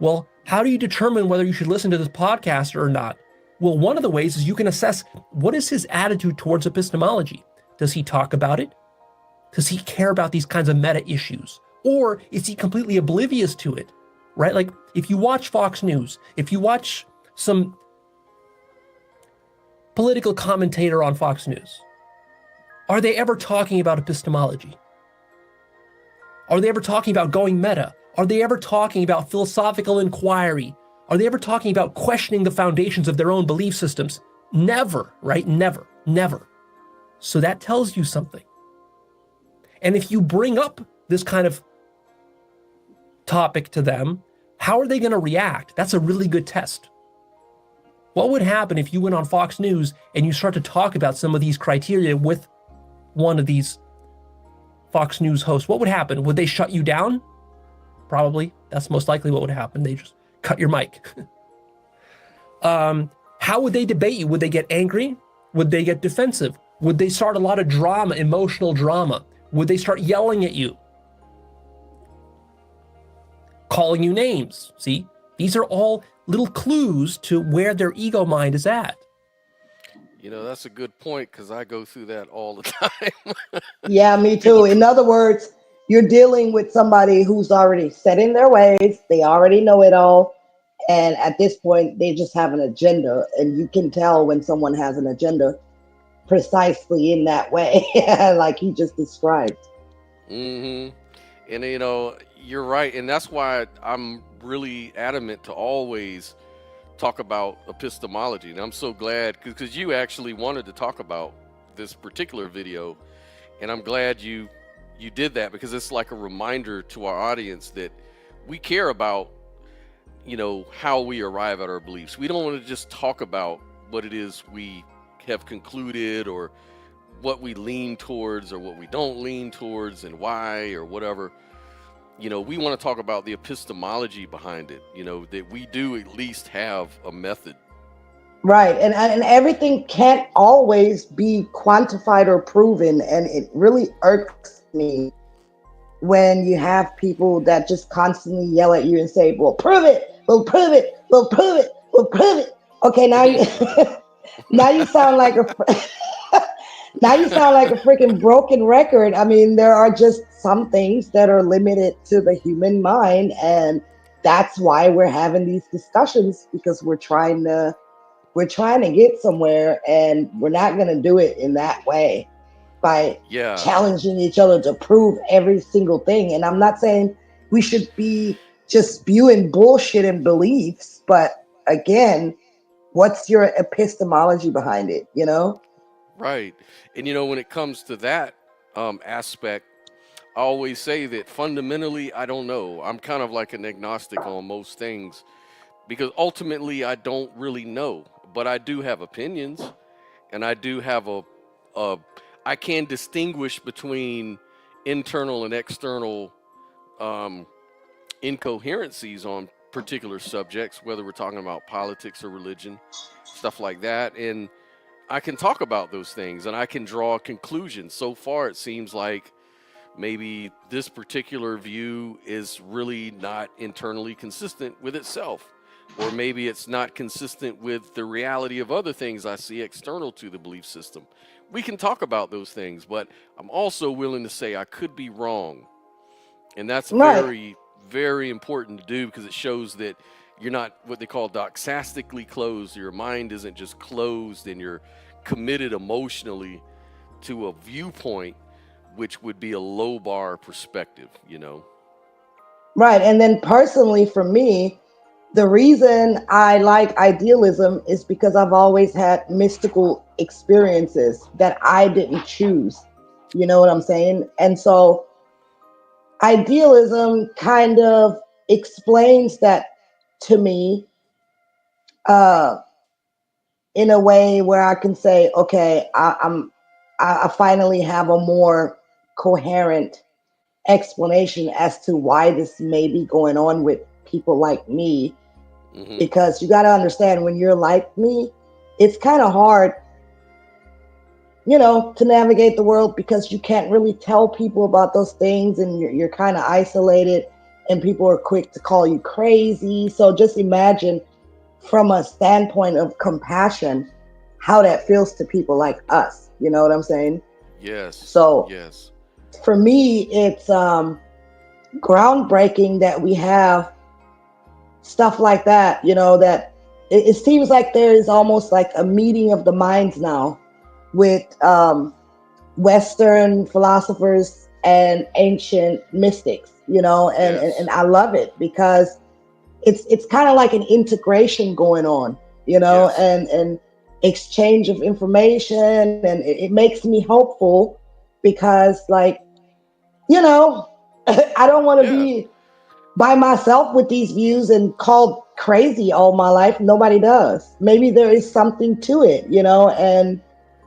Well, how do you determine whether you should listen to this podcaster or not? Well, one of the ways is you can assess what is his attitude towards epistemology. Does he talk about it? Does he care about these kinds of meta issues? Or is he completely oblivious to it, right? Like if you watch Fox News, if you watch some political commentator on Fox News, are they ever talking about epistemology? Are they ever talking about going meta? Are they ever talking about philosophical inquiry? Are they ever talking about questioning the foundations of their own belief systems? Never, right? Never, never. So that tells you something. And if you bring up this kind of topic to them, how are they going to react? That's a really good test. What would happen if you went on Fox News and you start to talk about some of these criteria with one of these Fox News hosts? What would happen? Would they shut you down? Probably. That's most likely what would happen. They just cut your mic. How would they debate you? Would they get angry? Would they get defensive? Would they start a lot of drama, emotional drama? Would they start yelling at you? Calling you names? See, these are all little clues to where their ego mind is at. That's a good point because I go through that all the time. Yeah, me too. In other words, you're dealing with somebody who's already set in their ways. They already know it all. And at this point, they just have an agenda. And you can tell when someone has an agenda precisely in that way, like he just described. Mm-hmm. And, you're right. And that's why I'm really adamant to always talk about epistemology. And I'm so glad because you actually wanted to talk about this particular video. And I'm glad you did that because it's like a reminder to our audience that we care about, how we arrive at our beliefs. We don't want to just talk about what it is we have concluded or what we lean towards or what we don't lean towards and why or whatever. We want to talk about the epistemology behind it, that we do at least have a method. Right. And everything can't always be quantified or proven. And it really irks me when you have people that just constantly yell at you and say, well, prove it. We'll prove it. We'll prove it. We'll prove it. Okay, now you sound like a freaking broken record. I mean, there are just some things that are limited to the human mind, and that's why we're having these discussions, because we're trying to get somewhere, and we're not going to do it in that way by challenging each other to prove every single thing. And I'm not saying we should be just spewing bullshit and beliefs, but again, What's your epistemology behind it, you know? Right. And when it comes to that aspect, I always say that fundamentally, I don't know. I'm kind of like an agnostic on most things because ultimately I don't really know, but I do have opinions, and I do have I can distinguish between internal and external incoherencies on particular subjects, whether we're talking about politics or religion, stuff like that. And I can talk about those things and I can draw a conclusion. So far, it seems like maybe this particular view is really not internally consistent with itself, or maybe it's not consistent with the reality of other things I see external to the belief system. We can talk about those things, but I'm also willing to say I could be wrong. And that's Right. very, very important to do because it shows that you're not what they call doxastically closed. Your mind isn't just closed and you're committed emotionally to a viewpoint, which would be a low bar perspective, Right. And then personally for me, the reason I like idealism is because I've always had mystical experiences that I didn't choose. You know what I'm saying? And so idealism kind of explains that to me uh, in a way where I can say, okay, I finally have a more coherent explanation as to why this may be going on with people like me. Mm-hmm. Because you got to understand, when you're like me, it's kind of hard, to navigate the world because you can't really tell people about those things, and you're kind of isolated, and people are quick to call you crazy. So just imagine, from a standpoint of compassion, how that feels to people like us. You know what I'm saying? Yes. So yes. For me, it's groundbreaking that we have stuff like that, that it seems like there is almost like a meeting of the minds now with Western philosophers and ancient mystics, and Yes. I love it because it's kind of like an integration going on, Yes. and exchange of information, and it makes me hopeful because, like, I don't want to Yeah. be by myself with these views and called crazy all my life. Nobody does. Maybe there is something to it, and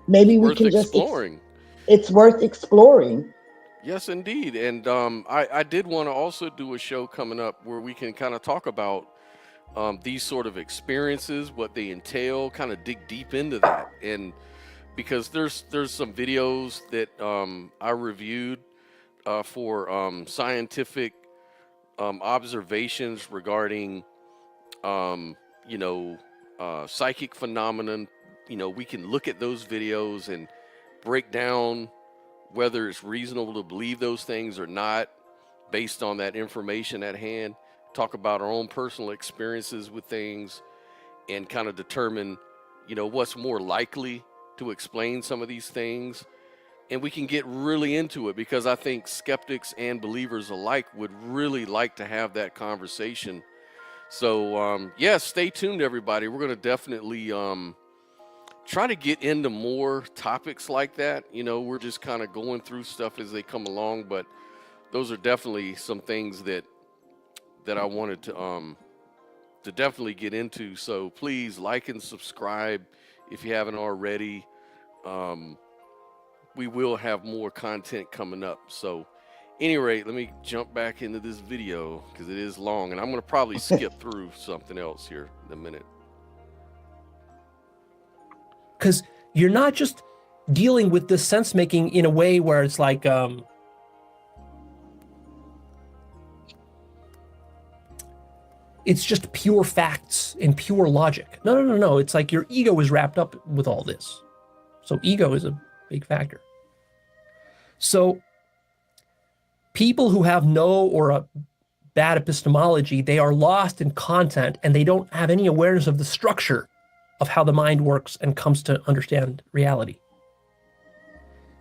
maybe It's we worth can just exploring. it's worth exploring. Yes, indeed. And I did want to also do a show coming up where we can kind of talk about these sort of experiences, what they entail, kind of dig deep into that. And because there's some videos that I reviewed for scientific observations regarding psychic phenomenon. We can look at those videos and break down whether it's reasonable to believe those things or not based on that information at hand, talk about our own personal experiences with things, and kind of determine, what's more likely to explain some of these things. And we can get really into it because I think skeptics and believers alike would really like to have that conversation. So, stay tuned, everybody. We're going to definitely try to get into more topics like that. We're just kind of going through stuff as they come along, but those are definitely some things that I wanted to definitely get into. So please like and subscribe if you haven't already. We will have more content coming up. So any rate, let me jump back into this video because it is long, and I'm going to probably skip through something else here in a minute. Because you're not just dealing with this sense making in a way where it's like it's just pure facts and pure logic. No. It's like your ego is wrapped up with all this. So ego is a big factor. So people who have no or a bad epistemology, they are lost in content and they don't have any awareness of the structure of how the mind works and comes to understand reality.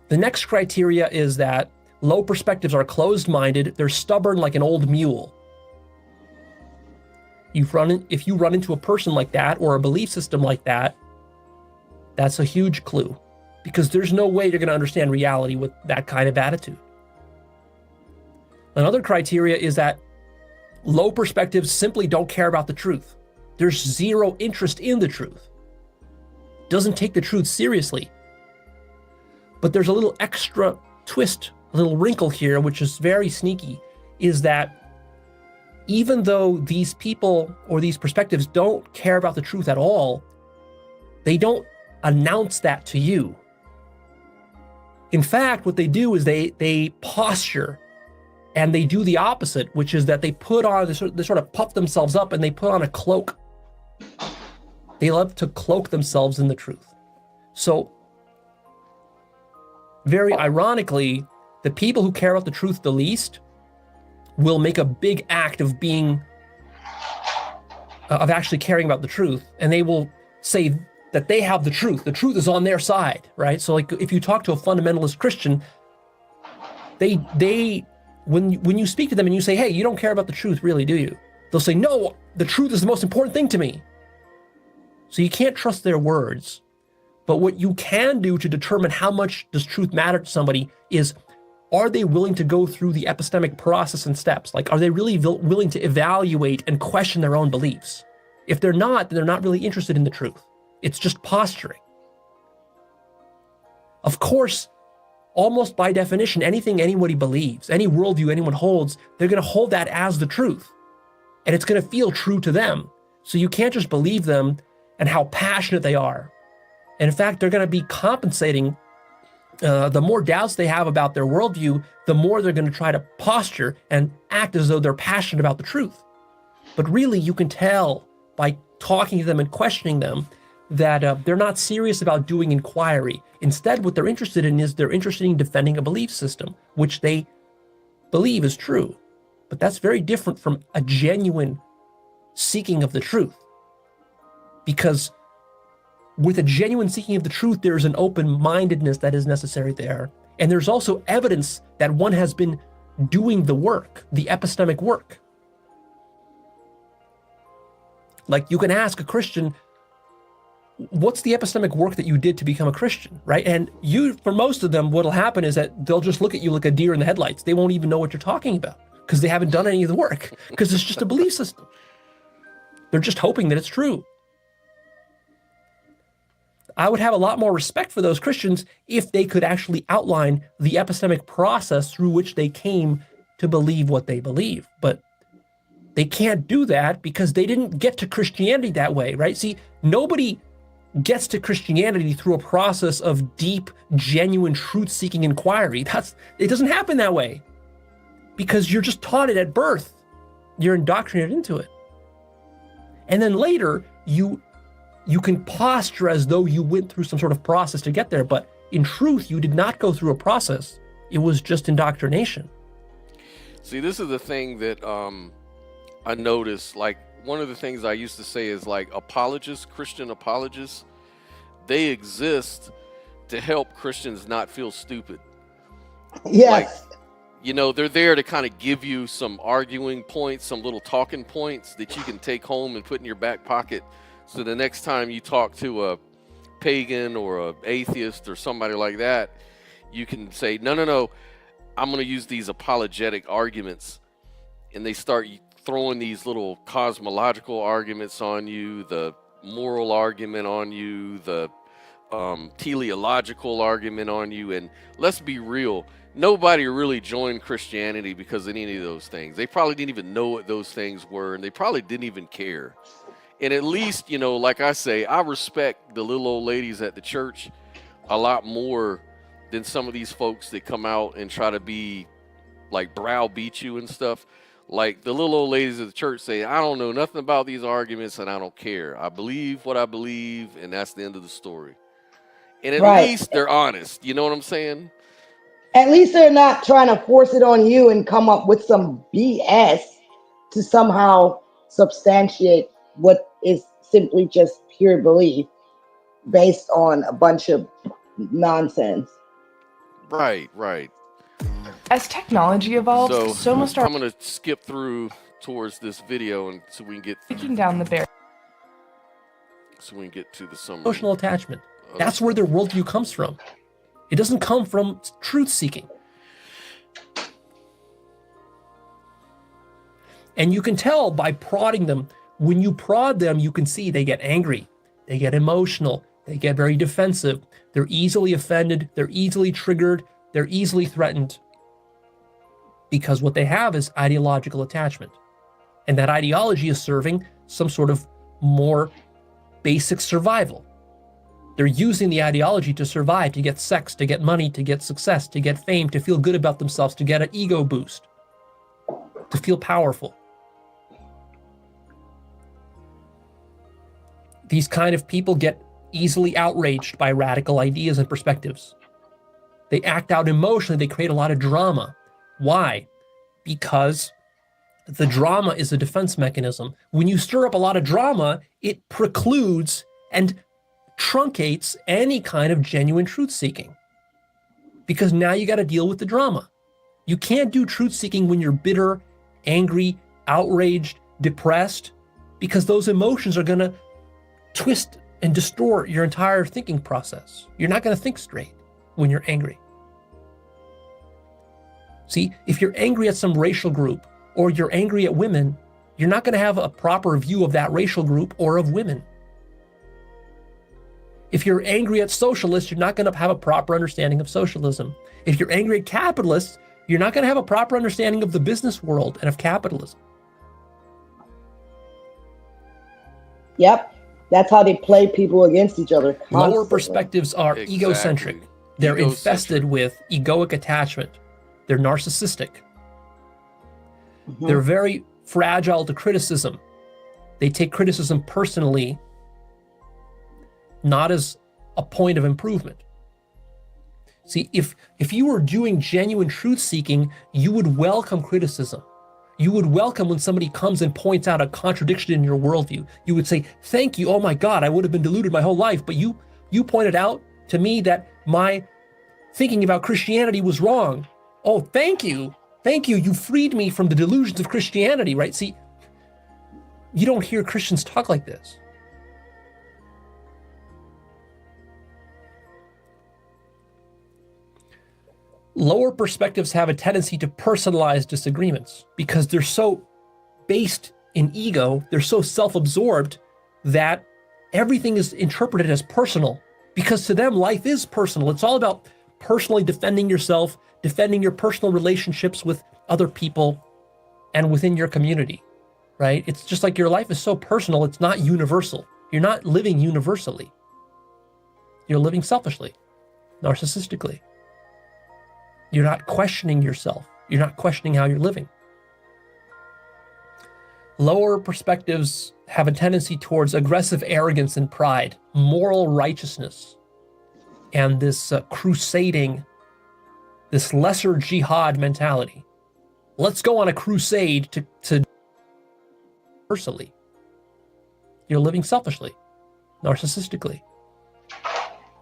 The next criteria is that low perspectives are closed-minded, they're stubborn like an old mule. If you run into a person like that or a belief system like that, that's a huge clue, because there's no way you're going to understand reality with that kind of attitude. Another criteria is that low perspectives simply don't care about the truth. There's zero interest in the truth. Doesn't take the truth seriously. But there's a little extra twist, a little wrinkle here, which is very sneaky, is that even though these people or these perspectives don't care about the truth at all, they don't announce that to you. In fact, what they do is they posture, and they do the opposite, which is that they put on, they sort of puff themselves up and they put on a cloak. They love to cloak themselves in the truth. So, very ironically, the people who care about the truth the least will make a big act of actually caring about the truth, and they will say that they have the truth. The truth is on their side, right? So, like, if you talk to a fundamentalist Christian, when you speak to them and you say, hey, you don't care about the truth, really, do you? They'll say, no, the truth is the most important thing to me. So you can't trust their words. But what you can do to determine how much does truth matter to somebody is, are they willing to go through the epistemic process and steps? Like, are they really willing to evaluate and question their own beliefs? If they're not, then they're not really interested in the truth. It's just posturing. Of course, almost by definition, anything anybody believes, any worldview anyone holds, they're going to hold that as the truth. And it's going to feel true to them. So you can't just believe them and how passionate they are. And in fact, they're going to be compensating. The more doubts they have about their worldview, the more they're going to try to posture and act as though they're passionate about the truth. But really, you can tell by talking to them and questioning them that they're not serious about doing inquiry. Instead, what they're interested in is they're interested in defending a belief system, which they believe is true. But that's very different from a genuine seeking of the truth. Because with a genuine seeking of the truth, there's an open-mindedness that is necessary there. And there's also evidence that one has been doing the work, the epistemic work. Like, you can ask a Christian, what's the epistemic work that you did to become a Christian, right? And for most of them, what'll happen is that they'll just look at you like a deer in the headlights. They won't even know what you're talking about because they haven't done any of the work, because it's just a belief system. They're just hoping that it's true. I would have a lot more respect for those Christians if they could actually outline the epistemic process through which they came to believe what they believe. But they can't do that because they didn't get to Christianity that way, right? See, nobody gets to Christianity through a process of deep, genuine, truth-seeking inquiry. It doesn't happen that way because you're just taught it at birth. You're indoctrinated into it. And then later, you can posture as though you went through some sort of process to get there, but in truth, you did not go through a process. It was just indoctrination. See, this is the thing that I noticed. Like, one of the things I used to say is, like, apologists, Christian apologists, they exist to help Christians not feel stupid. Yes. Like, you know, they're there to kind of give you some arguing points, some little talking points that you can take home and put in your back pocket. So the next time you talk to a pagan or an atheist or somebody like that, you can say, no, I'm going to use these apologetic arguments. And they start throwing these little cosmological arguments on you, the moral argument on you, the teleological argument on you. And let's be real, nobody really joined Christianity because of any of those things. They probably didn't even know what those things were, and they probably didn't even care. And at least, you know, like I say, I respect the little old ladies at the church a lot more than some of these folks that come out and try to be like browbeat you and stuff. Like, the little old ladies at the church say, I don't know nothing about these arguments and I don't care. I believe what I believe, and that's the end of the story. And at least they're honest. You know what I'm saying? At least they're not trying to force it on you and come up with some BS to somehow substantiate what is simply just pure belief based on a bunch of nonsense. Right. As technology evolves, so must our... I'm going to skip through towards this video, and so we can get breaking down the barrier. So we can get to the summary. Emotional attachment. That's where their worldview comes from. It doesn't come from truth seeking. And you can tell by prodding them. When you prod them, you can see they get angry, they get emotional, they get very defensive, they're easily offended, they're easily triggered, they're easily threatened, because what they have is ideological attachment. And that ideology is serving some sort of more basic survival. They're using the ideology to survive, to get sex, to get money, to get success, to get fame, to feel good about themselves, to get an ego boost, to feel powerful. These kind of people get easily outraged by radical ideas and perspectives. They act out emotionally, they create a lot of drama. Why? Because the drama is a defense mechanism. When you stir up a lot of drama, it precludes and truncates any kind of genuine truth seeking. Because now you got to deal with the drama. You can't do truth seeking when you're bitter, angry, outraged, depressed, because those emotions are going to twist and distort your entire thinking process. You're not going to think straight when you're angry. See, if you're angry at some racial group or you're angry at women, you're not going to have a proper view of that racial group or of women. If you're angry at socialists, you're not going to have a proper understanding of socialism. If you're angry at capitalists, you're not going to have a proper understanding of the business world and of capitalism. Yep. That's how they play people against each other constantly. Lower perspectives are egocentric. They're infested with egoic attachment. They're narcissistic. They're very fragile to criticism. They take criticism personally, not as a point of improvement. See, if you were doing genuine truth seeking, you would welcome criticism. You would welcome when somebody comes and points out a contradiction in your worldview. You would say, thank you, oh my God, I would have been deluded my whole life, but you pointed out to me that my thinking about Christianity was wrong. Oh, thank you. Thank you. You freed me from the delusions of Christianity, right? See, you don't hear Christians talk like this. Lower perspectives have a tendency to personalize disagreements because they're so based in ego, they're so self-absorbed that everything is interpreted as personal, because to them, life is personal. It's all about personally defending yourself, defending your personal relationships with other people and within your community, right? It's just like your life is so personal, it's not universal. You're not living universally. You're living selfishly, narcissistically. You're not questioning yourself. You're not questioning how you're living. Lower perspectives have a tendency towards aggressive arrogance and pride, moral righteousness, and this crusading, this lesser jihad mentality. Let's go on a crusade to personally. You're living selfishly, narcissistically.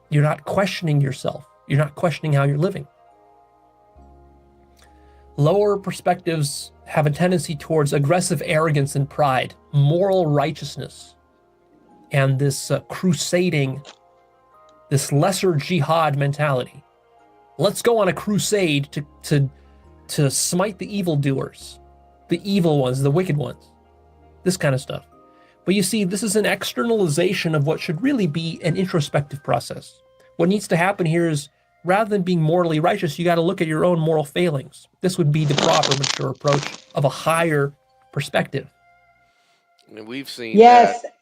You're not questioning yourself. You're not questioning how you're living. Lower perspectives have a tendency towards aggressive arrogance and pride, moral righteousness, and this crusading, this lesser jihad mentality. Let's go on a crusade to smite the evildoers, the evil ones, the wicked ones, this kind of stuff. But you see, this is an externalization of what should really be an introspective process. What needs to happen here is, rather than being morally righteous, you got to look at your own moral failings. This would be the proper, mature approach of a higher perspective. And we've seen yes, that.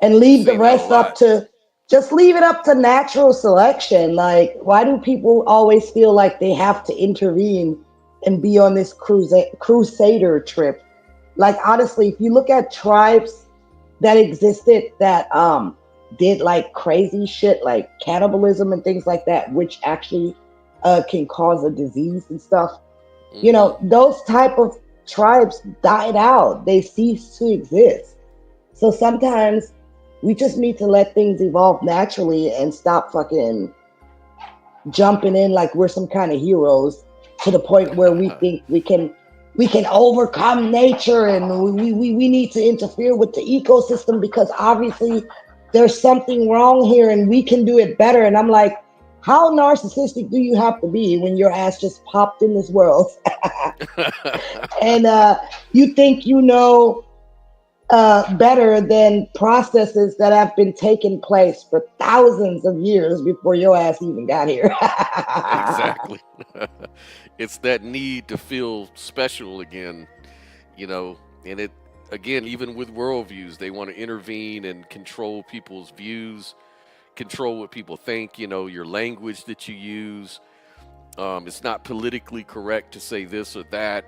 And leave the rest up to, just leave it up to natural selection. Like, why do people always feel like they have to intervene and be on this crusader trip? Like, honestly, if you look at tribes that existed that did like crazy shit like cannibalism and things like that, which actually can cause a disease and stuff. You know, those type of tribes died out. They ceased to exist. So sometimes we just need to let things evolve naturally and stop fucking jumping in like we're some kind of heroes to the point where we think we can we can overcome nature and we need to interfere with the ecosystem because obviously there's something wrong here and we can do it better. And I'm like, how narcissistic do you have to be when your ass just popped in this world? And you think you know better than processes that have been taking place for thousands of years before your ass even got here. Exactly. It's that need to feel special again, you know, and it, again, even with worldviews, they want to intervene and control people's views, control what people think, you know, your language that you use. It's not politically correct to say this or that,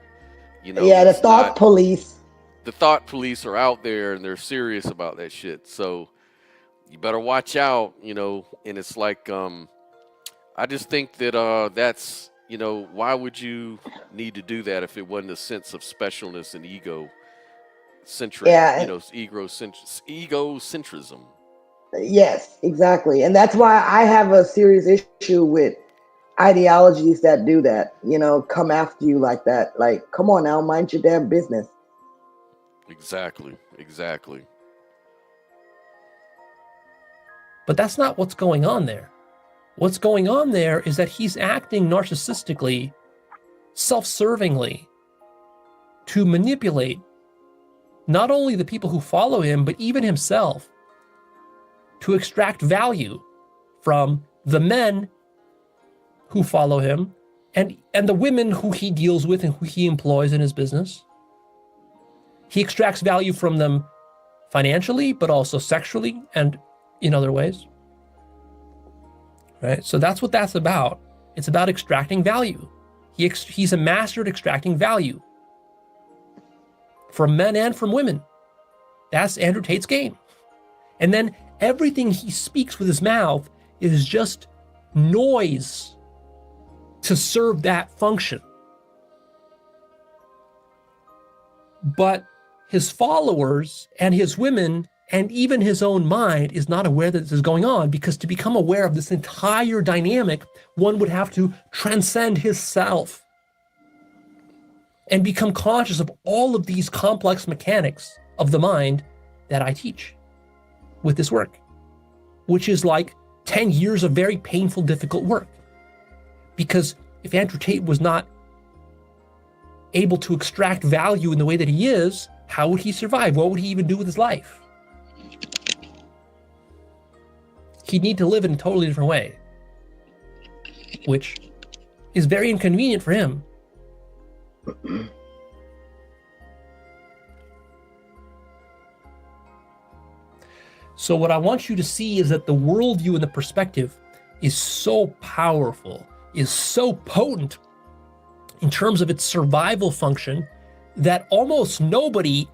you know. Yeah, the thought police. The thought police are out there and they're serious about that shit. So you better watch out, you know, and it's like, I just think that that's, you know, why would you need to do that if it wasn't a sense of specialness and ego-centric, Yeah. you know, egocentrism. Yes, exactly. And that's why I have a serious issue with ideologies that do that, you know, come after you like that. Like, come on now, mind your damn business. Exactly, exactly. But that's not what's going on there. What's going on there is that he's acting narcissistically, self-servingly, to manipulate not only the people who follow him, but even himself, to extract value from the men who follow him and the women who he deals with and who he employs in his business. He extracts value from them financially, but also sexually and in other ways. Right? So that's what that's about. It's about extracting value. He's a master at extracting value from men and from women. That's Andrew Tate's game. And then everything he speaks with his mouth is just noise to serve that function. But his followers and his women and even his own mind is not aware that this is going on, because to become aware of this entire dynamic, one would have to transcend his self and become conscious of all of these complex mechanics of the mind that I teach with this work, which is like 10 years of very painful, difficult work. Because if Andrew Tate was not able to extract value in the way that he is, how would he survive? What would he even do with his life? He'd need to live in a totally different way, which is very inconvenient for him. So what I want you to see is that the worldview and the perspective is so powerful, is so potent in terms of its survival function, that almost nobody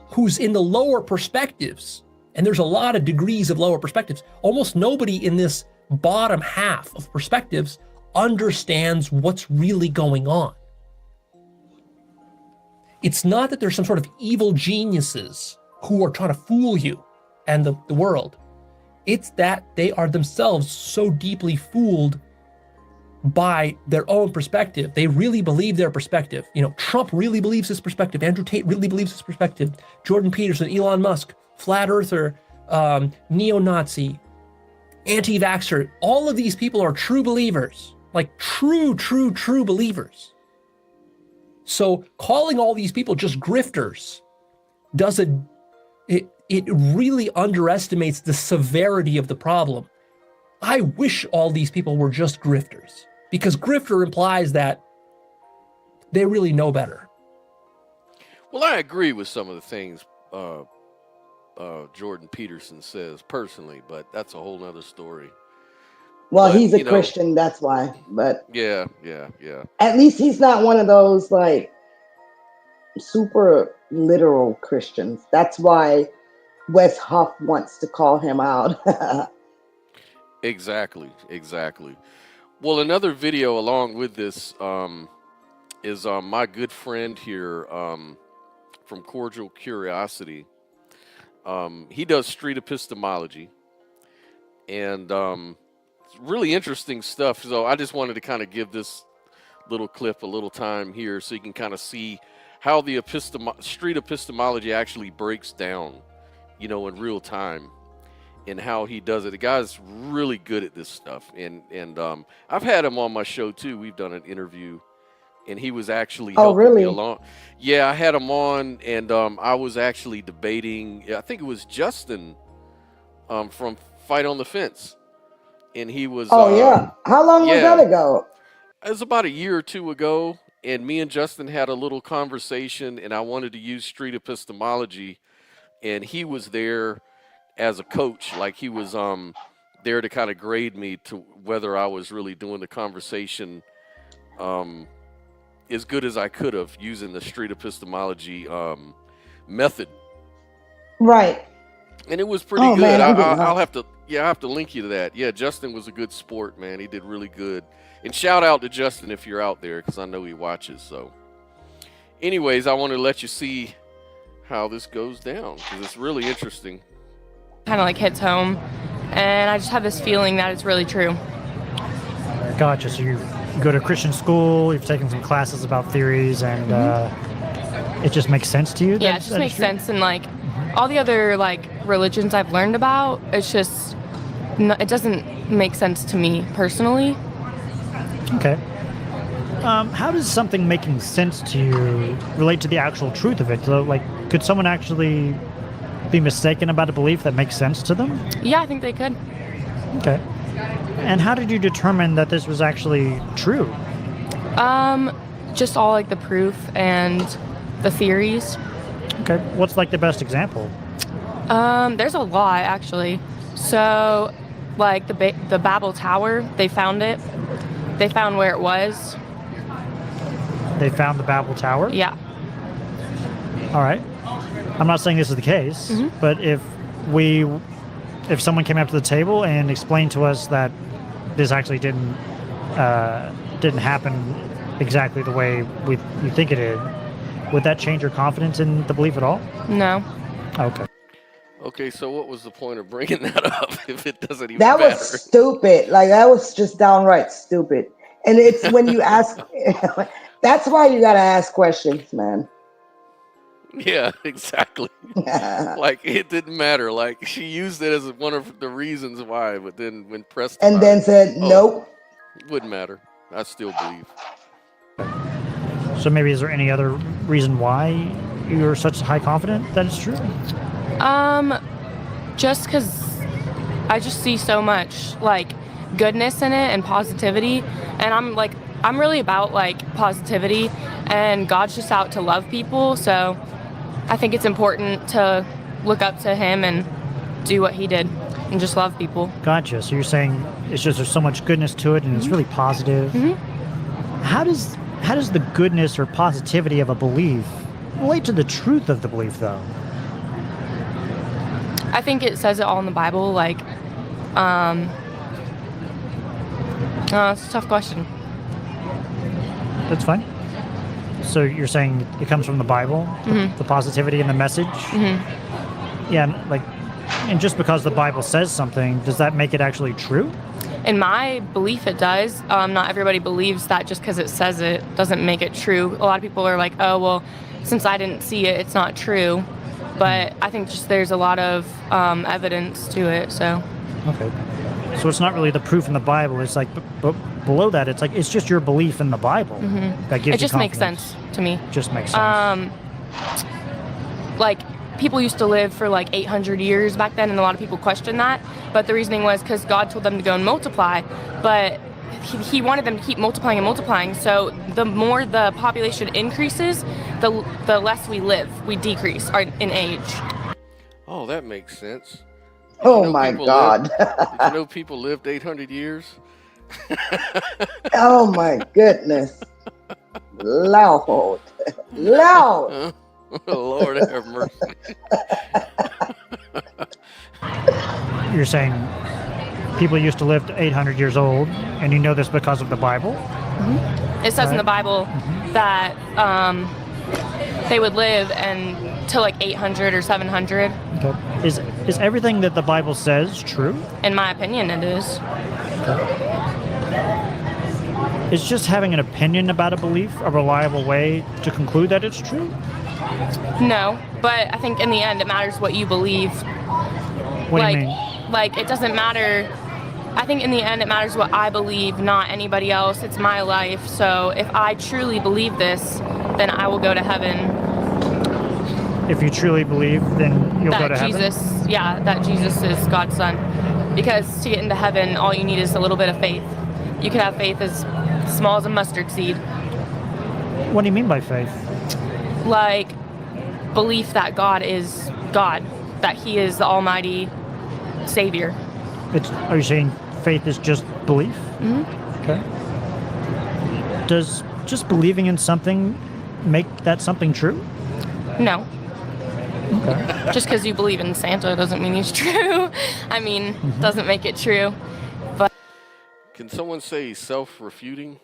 who's in the lower perspectives, and there's a lot of degrees of lower perspectives, almost nobody in this bottom half of perspectives understands what's really going on. It's not that there's some sort of evil geniuses who are trying to fool you and the world. It's that they are themselves so deeply fooled by their own perspective. They really believe their perspective. You know, Trump really believes his perspective. Andrew Tate really believes his perspective. Jordan Peterson, Elon Musk, flat earther, neo-Nazi, anti-vaxxer. All of these people are true believers, like true believers. So calling all these people just grifters it really underestimates the severity of the problem. I wish all these people were just grifters, because grifter implies that they really know better. Well, I agree with some of the things Jordan Peterson says personally, but that's a whole nother story. Well, But, he's a you know, Christian, that's why. But yeah. at least he's not one of those like super literal Christians. That's why Wes Huff wants to call him out. Exactly. Well, another video along with this is my good friend here from Cordial Curiosity. He does street epistemology, and it's really interesting stuff. So I just wanted to kind of give this little clip, a little time here, so you can kind of see how the street epistemology actually breaks down, you know, in real time, and how he does it. The guy's really good at this stuff, and I've had him on my show too. We've done an interview, and he was actually helping me along. Yeah, I had him on, and I was actually debating. I think it was Justin from Fight on the Fence, and he was. Oh yeah, how long was that ago? It was about a year or two ago, and me and Justin had a little conversation, and I wanted to use street epistemology, and he was there as a coach, like he was there to kind of grade me to whether I was really doing the conversation as good as I could have using the street epistemology method. Right. And it was pretty good. Man, I'll have to link you to that. Yeah, Justin was a good sport, man. He did really good. And shout out to Justin if you're out there, because I know he watches. So anyways, I want to let you see how this goes down, because it's really interesting. Kind of like hits home, and I just have this feeling that it's really true. Gotcha. So you go to Christian school, you've taken some classes about theories, and it just makes sense to you? Yeah, it just makes sense. And like all the other like religions I've learned about, it's just, it doesn't make sense to me personally. Okay. How does something making sense to you relate to the actual truth of it? So, like, could someone actually be mistaken about a belief that makes sense to them? Yeah, I think they could. Okay. And how did you determine that this was actually true? Just all like the proof and the theories. Okay. What's like the best example? There's a lot actually. So, like the Babel Tower, they found it. They found where it was. They found the Babel Tower? Yeah. All right. I'm not saying this is the case, but if someone came up to the table and explained to us that this actually didn't happen exactly the way you think it did, would that change your confidence in the belief at all? No. Okay. Okay, so what was the point of bringing that up if it doesn't even That matter? was stupid. Like, that was just downright stupid. And it's when you ask, that's why you got to ask questions, man. Yeah, exactly. Like, it didn't matter. Like, she used it as one of the reasons why, but then when pressed And then said, nope. It wouldn't matter. I still believe. So maybe is there any other reason why you're such high confident that it's true? Just because I just see so much like goodness in it and positivity, and I'm really about like positivity, and God's just out to love people, so I think it's important to look up to him and do what he did and just love people. Gotcha. So you're saying it's just there's so much goodness to it and it's really positive. How does the goodness or positivity of a belief relate to the truth of the belief, though? I think it says it all in the Bible. Like, it's a tough question. That's fine. So you're saying it comes from the Bible, the positivity and the message? Yeah, and just because the Bible says something, does that make it actually true? In my belief, it does. Not everybody believes that just because it says it doesn't make it true. A lot of people are like, oh, well, since I didn't see it, it's not true. But I think just there's a lot of evidence to it, so. Okay. So it's not really the proof in the Bible. It's like, but below that, it's like, it's just your belief in the Bible that gives you It just makes confidence. sense to me. Just makes sense. Like, people used to live for like 800 years back then, and a lot of people question that. But the reasoning was because God told them to go and multiply, but he wanted them to keep multiplying and multiplying. So the more the population increases, the less we live. We decrease in age. Oh, that makes sense. Oh my God. Did you know people lived 800 years? Oh my goodness. Loud. Loud. Lord have mercy. You're saying people used to live to 800 years old, and you know this because of the Bible? It says in the Bible that they would live till like 800 or 700. Okay. Is everything that the Bible says true? In my opinion, it is. Is just having an opinion about a belief a reliable way to conclude that it's true? No, but I think in the end it matters what you believe. What like, do you mean? Like, it doesn't matter. I think in the end it matters what I believe, not anybody else. It's my life. So if I truly believe this, then I will go to heaven. If you truly believe, then you'll go to Jesus, heaven? yeah, that Jesus is God's son. Because to get into heaven, all you need is a little bit of faith. You can have faith as small as a mustard seed. What do you mean by faith? Like, belief that God is God, that he is the almighty savior. Are you saying faith is just belief? Mm-hmm. Okay. Does just believing in something make that something true? No. Okay. Just because you believe in Santa doesn't mean he's true. I mean, doesn't make it true. But Can someone say self-refuting?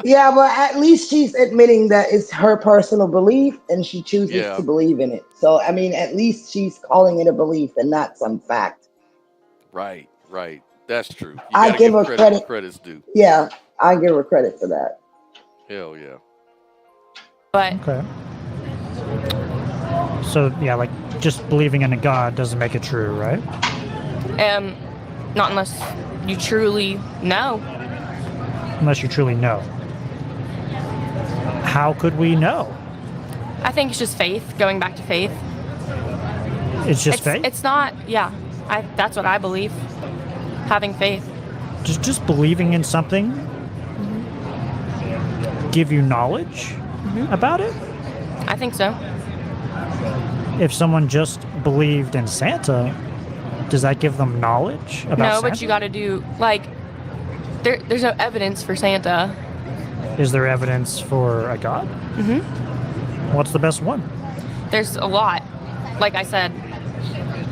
Yeah, but at least she's admitting that it's her personal belief and she chooses Yeah. to believe in it. So, I mean, at least she's calling it a belief and not some fact. Right. That's true. You I gotta give her credit credit. where credit's due. Yeah, I give her credit for that. Hell yeah. Okay. So, yeah, like, just believing in a God doesn't make it true, right? not unless you truly know. Unless you truly know. How could we know? I think it's just faith, going back to faith. It's just faith? It's not, yeah. That's what I believe. Having faith. Just believing in something give you knowledge about it? I think so. If someone just believed in Santa, does that give them knowledge about No, Santa? but you got to do, like, there's no evidence for Santa. Is there evidence for a God? Mm-hmm. What's the best one? There's a lot. Like I said,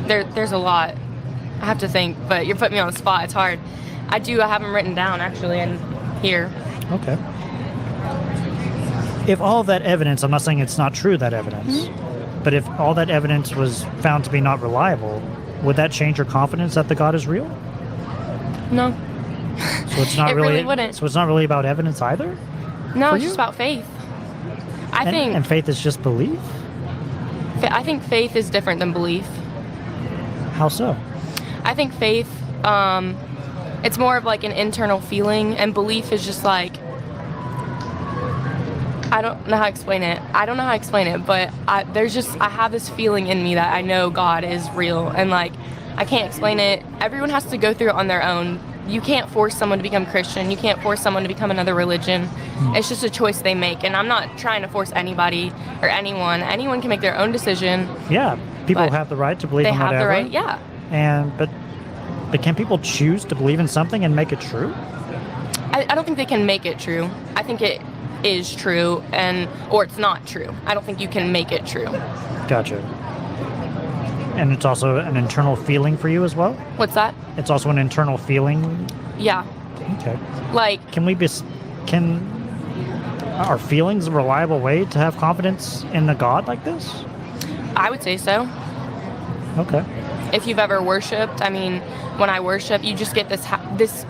there's a lot. I have to think, but you're putting me on the spot. It's hard. I have them written down, actually, in here. Okay. If all that evidence, I'm not saying it's not true, that evidence, but if all that evidence was found to be not reliable, would that change your confidence that the God is real? No. So it's not It really wouldn't. So it's not really about evidence either? No, For it's you? just about faith. And faith is just belief? I think faith is different than belief. How so? I think faith, it's more of like an internal feeling, and belief is just like, I don't know how to explain it. But I have this feeling in me that I know God is real, and like, I can't explain it. Everyone has to go through it on their own. You can't force someone to become Christian. You can't force someone to become another religion. It's just a choice they make, and I'm not trying to force anybody or anyone. Anyone can make their own decision. Yeah, people But have the right to believe They in have whatever. the right, yeah. But can people choose to believe in something and make it true? I don't think they can make it true. I think it is true, or it's not true. I don't think you can make it true. Gotcha. And it's also an internal feeling for you as well? What's that? It's also an internal feeling? Yeah. Okay. Like, are feelings a reliable way to have confidence in a God like this? I would say so. Okay. If you've ever worshipped, I mean, when I worship, you just get this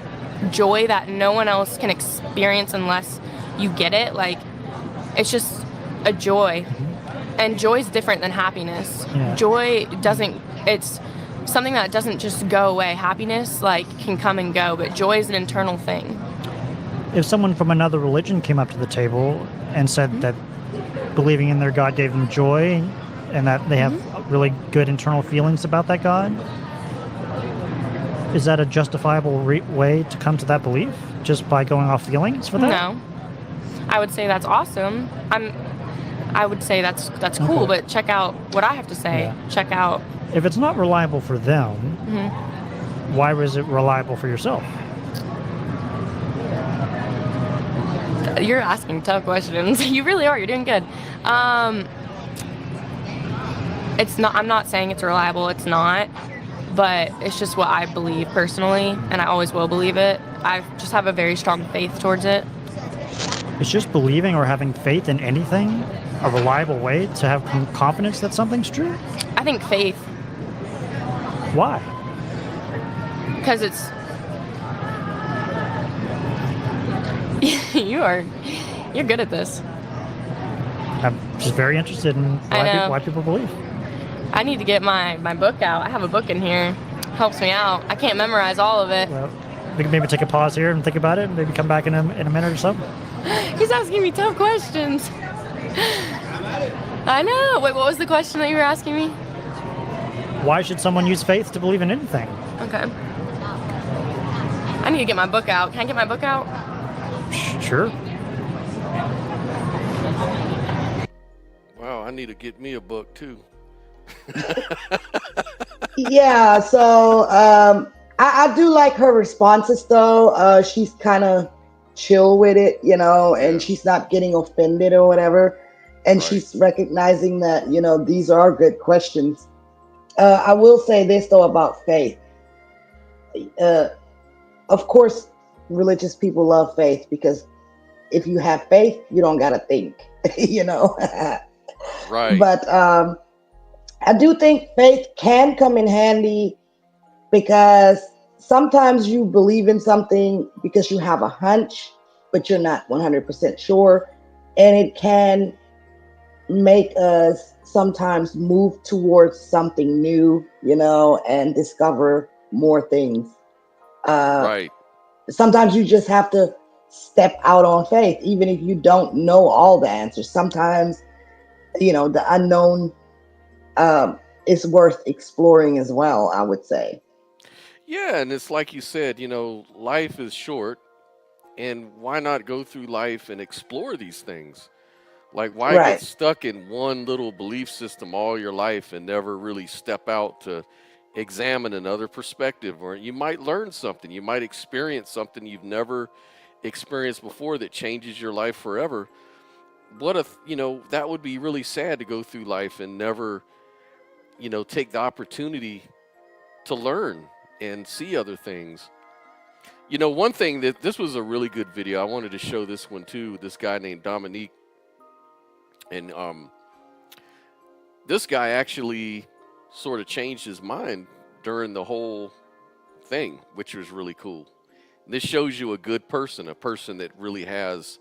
joy that no one else can experience unless you get it. Like, it's just a joy. And joy is different than happiness. Yeah. Joy it's something that doesn't just go away. Happiness, like, can come and go, but joy is an internal thing. If someone from another religion came up to the table and said that believing in their God gave them joy and that they have really good internal feelings about that God, is that a justifiable way to come to that belief just by going off feelings for that? No. I would say that's awesome. I would say that's cool, Okay. but check out what I have to say. Yeah. Check out. If it's not reliable for them, why was it reliable for yourself? You're asking tough questions. You really are. You're doing good. It's not. I'm not saying it's reliable. It's not. But it's just what I believe personally, and I always will believe it. I just have a very strong faith towards it. Is just believing or having faith in anything a reliable way to have confidence that something's true? I think faith, Why? because it's You're good at this. I'm just very interested in why people believe. I need to get my book out. I have a book in here. Helps me out. I can't memorize all of it. Well, we can maybe take a pause here and think about it, and maybe come back in a minute or so. He's asking me tough questions. I know. Wait, what was the question that you were asking me? Why should someone use faith to believe in anything? Okay. I need to get my book out. Can I get my book out? Sure. Wow, I need to get me a book too. Yeah, so I do like her responses though. She's kind of chill with it, you know, and she's not getting offended or whatever. And she's recognizing that, you know, these are good questions. I will say this though about faith. Of course, religious people love faith because if you have faith, you don't gotta think, you know. Right. But I do think faith can come in handy because sometimes you believe in something because you have a hunch, but you're not 100% sure. And it can make us sometimes move towards something new, you know, and discover more things. Right. Sometimes you just have to step out on faith, even if you don't know all the answers. Sometimes, you know, the unknown is worth exploring as well, I would say. Yeah, and it's like you said, you know, life is short, and why not go through life and explore these things? Like, why get stuck in one little belief system all your life and never really step out to examine another perspective? Or you might learn something, you might experience something you've never experienced before that changes your life forever. What if, you know, that would be really sad to go through life and never, you know, take the opportunity to learn and see other things. You know, one thing that this was a really good video. I wanted to show this one too. This guy named Dominique. And this guy actually sort of changed his mind during the whole thing, which was really cool. This shows you a good person, a person that really has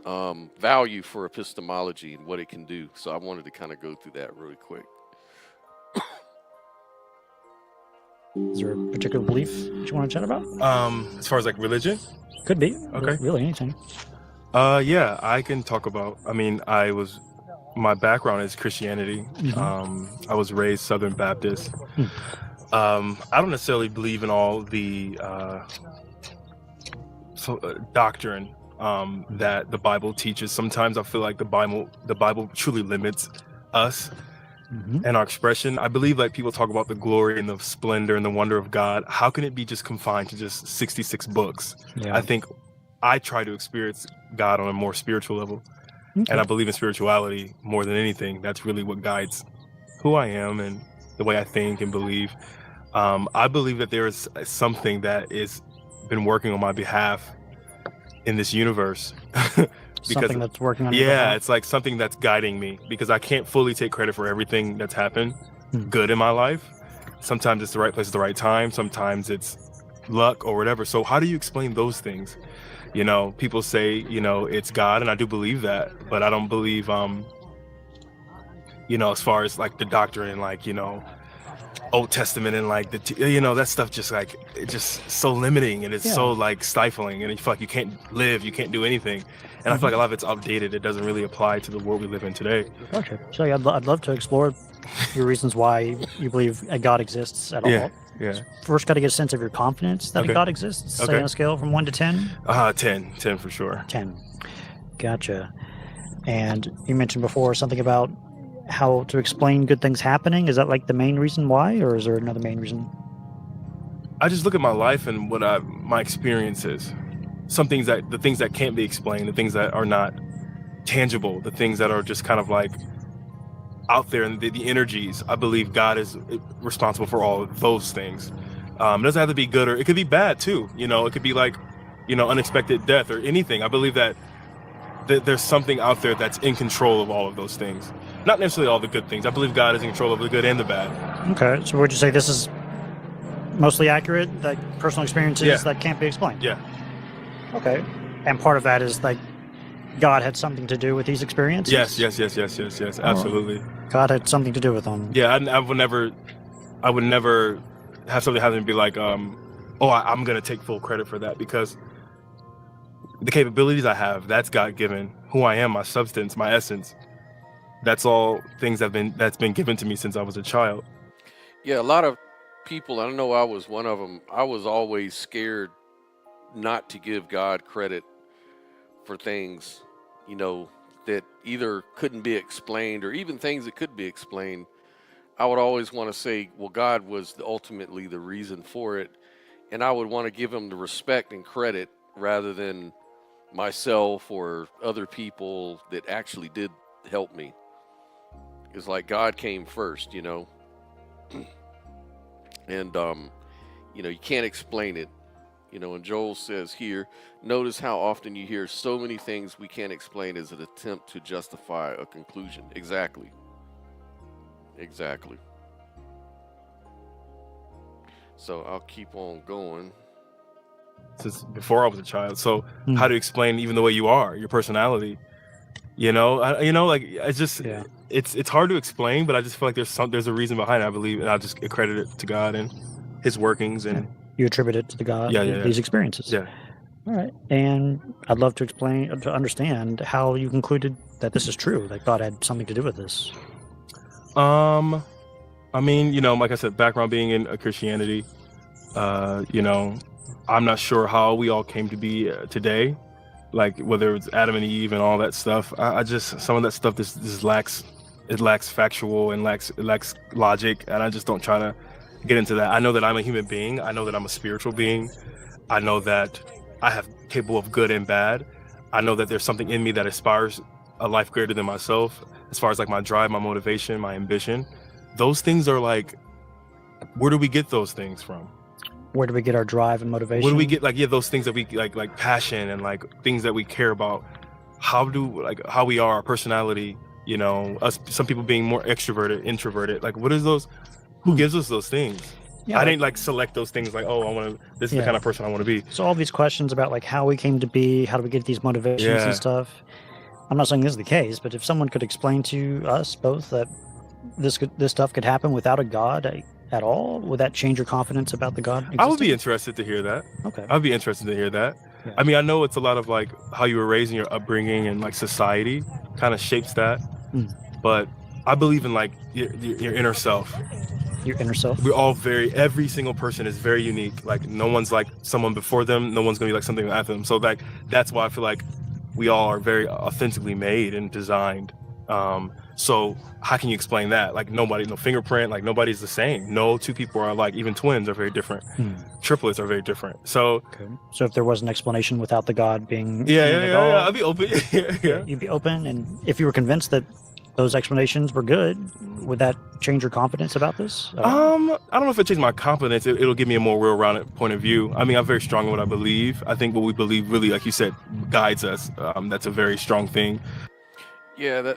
value for epistemology and what it can do. So I wanted to kind of go through that really quick. Is there a particular belief that you want to chat about? As far as like religion? Could be. Okay. Really, anything. Yeah, I can talk about, I mean, my background is Christianity. I was raised Southern Baptist. I don't necessarily believe in all the doctrine that the Bible teaches. Sometimes I feel like the Bible truly limits us and our expression. I believe like people talk about the glory and the splendor and the wonder of God. How can it be just confined to just 66 books? Yeah. I think I try to experience God on a more spiritual level. Okay. And I believe in spirituality more than anything. That's really what guides who I am and the way I think and believe. I believe that there is something that is been working on my behalf in this universe. Something that's working on your behalf. It's like something that's guiding me, because I can't fully take credit for everything that's happened good in my life. Sometimes it's the right place at the right time. Sometimes it's luck or whatever. So how do you explain those things? You know, people say, you know, it's God, and I do believe that, but I don't believe, you know, as far as like the doctrine, like, you know, Old Testament and like you know, that stuff just like, it's just so limiting, and it's so like stifling, and you feel like you can't live, you can't do anything. And I feel like a lot of it's outdated. It doesn't really apply to the world we live in today. Gotcha. So yeah, I'd love to explore your reasons why you believe a God exists at all. Yeah. First, got to get a sense of your confidence that a God exists. Say on a scale from 1 to 10. 10 for sure. 10. Gotcha. And you mentioned before something about how to explain good things happening. Is that like the main reason why, or is there another main reason? I just look at my life and what my experiences. The things that can't be explained, the things that are not tangible, the things that are just kind of like out there, and the energies. I believe God is responsible for all of those things. It doesn't have to be good, or it could be bad too. You know, it could be like, you know, unexpected death or anything. I believe that there's something out there that's in control of all of those things. Not necessarily all the good things. I believe God is in control of the good and the bad. Okay, so would you say this is mostly accurate, like personal experiences that can't be explained? Yeah. Okay. And part of that is like God had something to do with these experiences. Yes. Absolutely. God had something to do with them. Yeah, I would never have something happen and be like, I'm gonna take full credit for that, because the capabilities I have, that's God given. Who I am, my substance, my essence, that's all things that's been given to me since I was a child. Yeah, a lot of people, I know I was one of them, I was always scared not to give God credit for things, that either couldn't be explained or even things that could be explained. I would always want to say, well, God was ultimately the reason for it. And I would want to give him the respect and credit rather than myself or other people that actually did help me. It's like God came first, And, you can't explain it. And Joel says here, notice how often you hear so many things we can't explain as an attempt to justify a conclusion. Exactly. So I'll keep on going. Since before I was a child. So how to explain even the way you are, your personality, it's hard to explain, but I just feel like there's a reason behind it, I believe, and I just accredit it to God and his workings. And you attribute it to the God these experiences. Yeah. All right. And I'd love to understand how you concluded that this is true, that God had something to do with this. I mean, like I said, background being in Christianity, I'm not sure how we all came to be today, like whether it's Adam and Eve and all that stuff. I just, some of that stuff just lacks factual and lacks logic, and I just don't try to get into that. I know that I'm a human being. I know that I'm a spiritual being. I know that I have capable of good and bad. I know that there's something in me that aspires a life greater than myself, as far as like my drive, my motivation, my ambition. Those things are like, where do we get those things from? Where do we get our drive and motivation? Where do we get those things that we like passion and like things that we care about? How we are, our personality, us, some people being more extroverted, introverted. Like, what is those? Who gives us those things? Yeah, I didn't select those things this is the kind of person I want to be. So all these questions about how we came to be, how do we get these motivations and stuff. I'm not saying this is the case, but if someone could explain to us both that this stuff could happen without a God at all, would that change your confidence about the God existing? I would be interested to hear that. Okay. I'd be interested to hear that. Yeah. I mean, I know it's a lot of how you were raised in your upbringing and society kind of shapes that. But I believe in your inner self. Your inner self? We're all every single person is very unique. No one's like someone before them. No one's going to be like something after them. So that's why I feel like we all are very authentically made and designed. So how can you explain that? No fingerprint, nobody's the same. No two people are alike. Even twins are very different. Triplets are very different. So so if there was an explanation without the God being yeah, I'd be open. Yeah. You'd be open, and if you were convinced that those explanations were good, would that change your confidence about this? I don't know if it changed my confidence. It'll give me a more well-rounded point of view. I mean, I'm very strong in what I believe. I think what we believe really, like you said, guides us. That's a very strong thing. Yeah,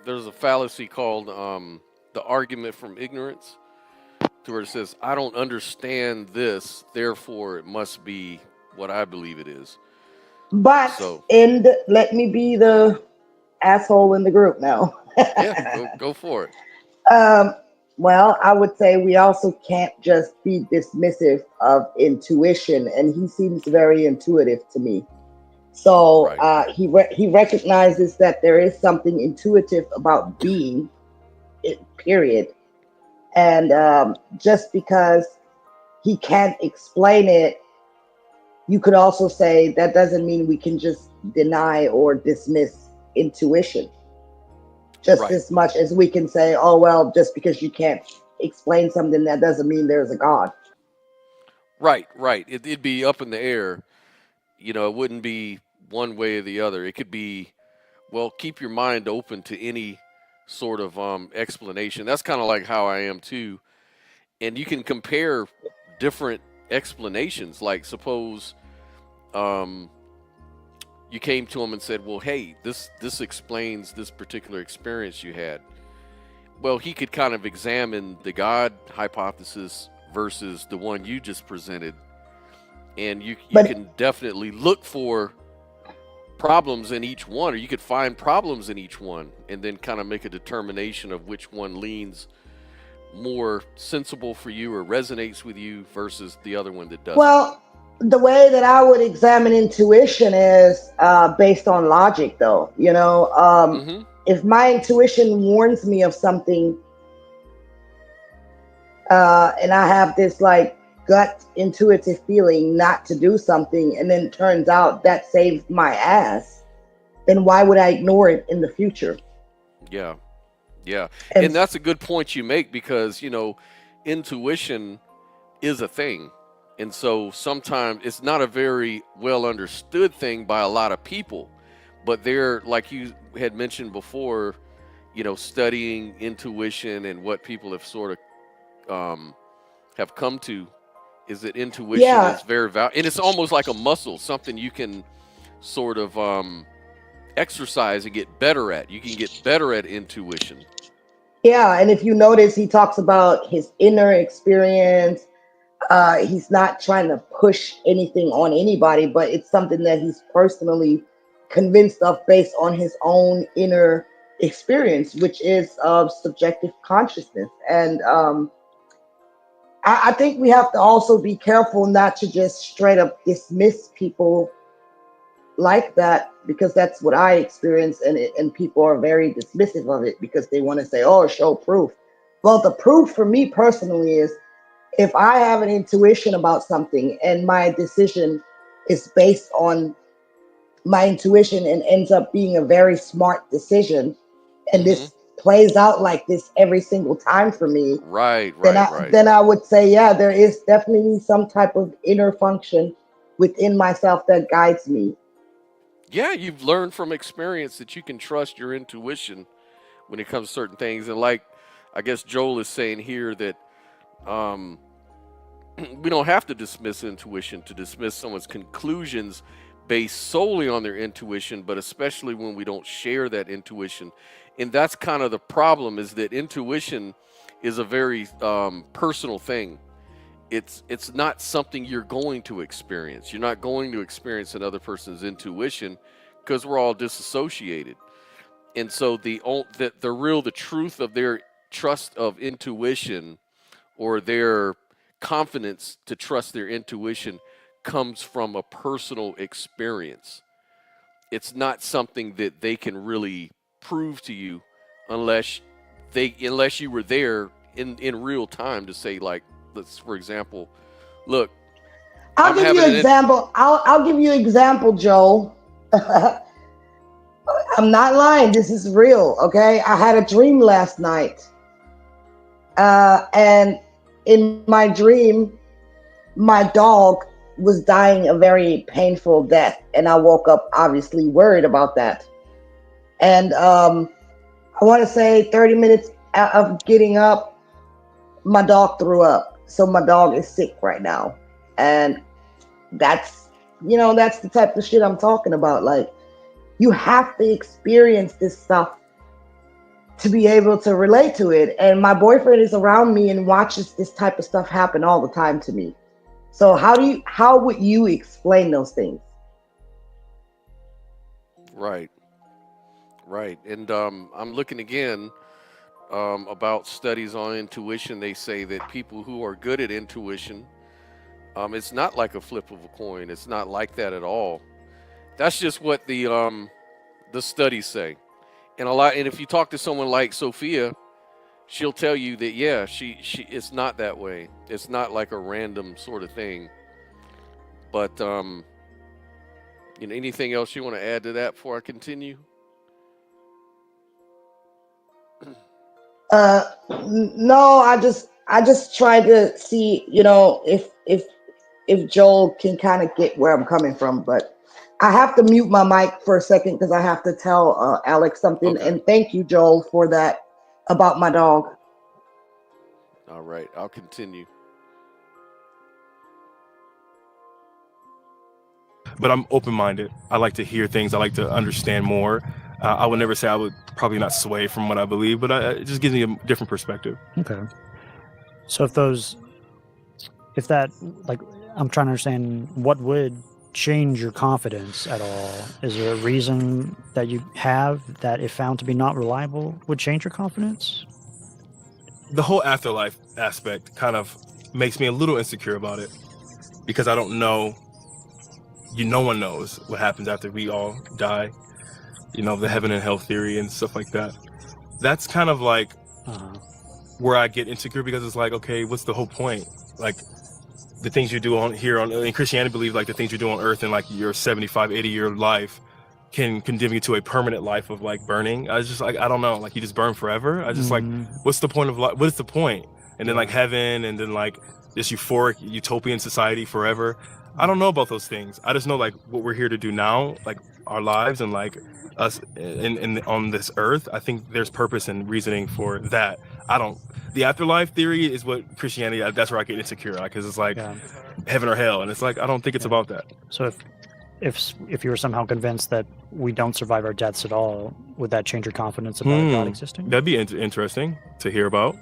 there's a fallacy called the argument from ignorance, to where it says, I don't understand this, therefore it must be what I believe it is. But let me be the asshole in the group now. Yeah, go for it. Well, I would say we also can't just be dismissive of intuition, and he seems very intuitive to me. So he recognizes that there is something intuitive about being, period. And just because he can't explain it, you could also say that doesn't mean we can just deny or dismiss intuition. Just as much as we can say, oh, well, just because you can't explain something, that doesn't mean there's a God. Right. It'd be up in the air. It wouldn't be one way or the other. It could be, well, keep your mind open to any sort of explanation. That's kind of like how I am too. And you can compare different explanations. Like suppose you came to him and said, well, hey, this explains this particular experience you had. Well, he could kind of examine the God hypothesis versus the one you just presented. And you can definitely look for problems in each one, or you could find problems in each one and then kind of make a determination of which one leans more sensible for you or resonates with you versus the other one that doesn't. Well, the way that I would examine intuition is based on logic, though. You know, if my intuition warns me of something, and I have this like gut intuitive feeling not to do something, and then it turns out that saved my ass, then why would I ignore it in the future? Yeah. And that's a good point you make, because, you know, intuition is a thing. And so sometimes it's not a very well understood thing by a lot of people, but they're, like you had mentioned before, you know, studying intuition and what people have sort of have come to is that intuition is very valuable, and it's almost like a muscle, something you can sort of exercise and get better at. You can get better at intuition. Yeah, and if you notice, he talks about his inner experience. He's not trying to push anything on anybody, but it's something that he's personally convinced of based on his own inner experience, which is subjective consciousness. And I think we have to also be careful not to just straight up dismiss people like that, because that's what I experience, and people are very dismissive of it because they want to say, oh, show proof. Well, the proof for me personally is if I have an intuition about something and my decision is based on my intuition and ends up being a very smart decision, and this plays out like this every single time for me, then I would say, yeah, there is definitely some type of inner function within myself that guides me. Yeah, you've learned from experience that you can trust your intuition when it comes to certain things. And like, I guess Joel is saying here that we don't have to dismiss intuition to dismiss someone's conclusions based solely on their intuition, but especially when we don't share that intuition. And that's kind of the problem, is that intuition is a very personal thing. It's not something you're going to experience. You're not going to experience another person's intuition because we're all disassociated. And so the truth of their trust of intuition, or their confidence to trust their intuition, comes from a personal experience. It's not something that they can really prove to you unless you were there in real time to say, like, let's, for example, look, I'll give you an example. I'll give you an example, Joel. I'm not lying. This is real. Okay. I had a dream last night. And in my dream, my dog was dying a very painful death. And I woke up obviously worried about that. And I want to say 30 minutes of getting up, my dog threw up. So my dog is sick right now. And that's the type of shit I'm talking about. Like, you have to experience this stuff to be able to relate to it. And my boyfriend is around me and watches this type of stuff happen all the time to me. So how would you explain those things? Right. And I'm looking again about studies on intuition. They say that people who are good at intuition, it's not like a flip of a coin. It's not like that at all. That's just what the studies say. And if you talk to someone like Sophia, she'll tell you that, yeah, she it's not that way. It's not like a random sort of thing. But anything else you want to add to that before I continue? No, I just try to see, if Joel can kind of get where I'm coming from, but I have to mute my mic for a second because I have to tell Alex something. Okay. And thank you, Joel, for that about my dog. All right, I'll continue. But I'm open-minded. I like to hear things. I like to understand more. I would never say I would probably not sway from what I believe, but it just gives me a different perspective. Okay. So I'm trying to understand, what would change your confidence at all? Is there a reason that you have that, if found to be not reliable, would change your confidence? The whole afterlife aspect kind of makes me a little insecure about it, because I don't know. No one knows what happens after we all die. The heaven and hell theory and stuff like that. That's kind of like where I get insecure, because it's like, okay, what's the whole point? Like, the things you do in Christianity, believe like the things you do on earth in like your 75, 80-year life can condemn you to a permanent life of like burning. I was just like, I don't know, like you just burn forever. I just like, what's the point of life? What is the point? And then like heaven, and then like this euphoric utopian society forever. I don't know about those things. I just know like what we're here to do now, like our lives and like us in on this earth. I think there's purpose and reasoning for that. The afterlife theory is what Christianity, that's where I get insecure, because it's like heaven or hell, and it's like I don't think it's about that. So if you were somehow convinced that we don't survive our deaths at all, would that change your confidence about God existing? That'd be interesting to hear about.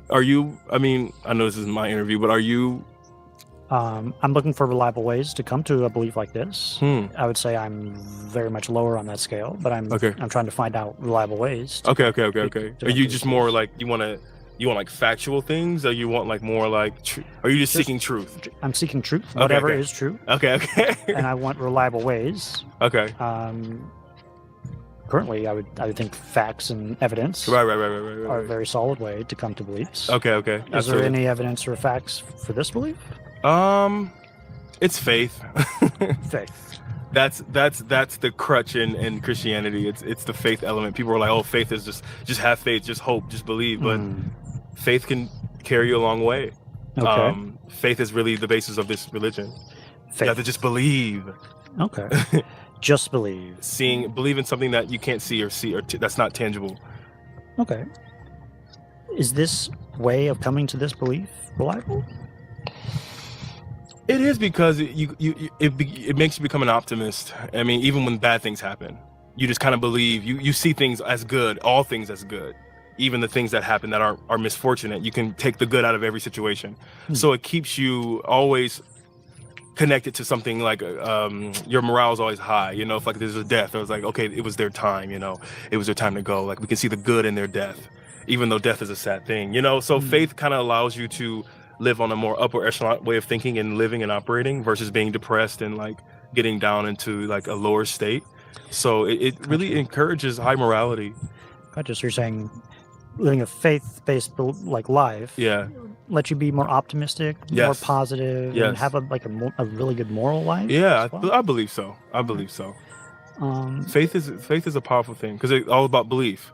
Are you? I mean, I know this is my interview, but are you? I'm looking for reliable ways to come to a belief like this. I would say I'm very much lower on that scale, but I'm trying to find out reliable ways. Okay. Are you just more like you want like factual things, or you want like more like? Are you just seeking truth? I'm seeking truth. Whatever is true. Okay. And I want reliable ways. Okay. Currently, I would think facts and evidence Right. are a very solid way to come to beliefs. Okay. Is there any evidence or facts for this belief? It's faith. Faith. That's the crutch in Christianity. It's the faith element. People are like, oh, faith is just have faith, just hope, just believe. But faith can carry you a long way. Okay. Faith is really the basis of this religion. Faith. You have to just believe. Okay. Just believe. Believe in something that you can't see or that's not tangible. Okay. Is this way of coming to this belief reliable? It is, because it makes you become an optimist. I mean, even when bad things happen, you just kind of believe. You see things as good, all things as good, even the things that happen that are misfortunate. You can take the good out of every situation. So it keeps you always connected to something like your morale is always high. If like there's a death, it was like, okay, it was their time. It was their time to go. Like we can see the good in their death, even though death is a sad thing. So faith kind of allows you to live on a more upper echelon way of thinking and living and operating, versus being depressed and like getting down into like a lower state. So it really encourages high morality. Gotcha. So you're saying living a faith-based like life, let you be more optimistic, more positive, and have a really good moral life. Yeah, well? I believe so. Faith is a powerful thing, because it's all about belief.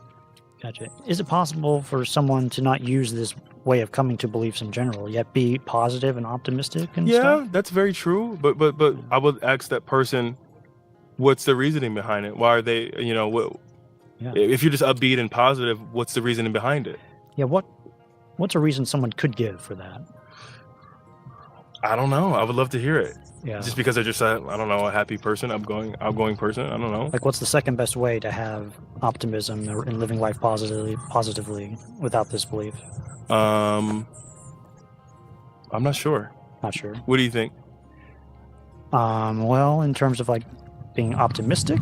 Gotcha. Is it possible for someone to not use this way of coming to beliefs in general, yet be positive and optimistic and stuff? Yeah, that's very true. But I would ask that person, what's the reasoning behind it? Why are they? If you're just upbeat and positive, what's the reasoning behind it? Yeah. What's a reason someone could give for that? I don't know. I would love to hear it. Yeah. Just because they're just a happy person, outgoing person. I don't know. Like, what's the second best way to have optimism and living life positively without this belief? I'm not sure. Not sure. What do you think? Well, in terms of like being optimistic,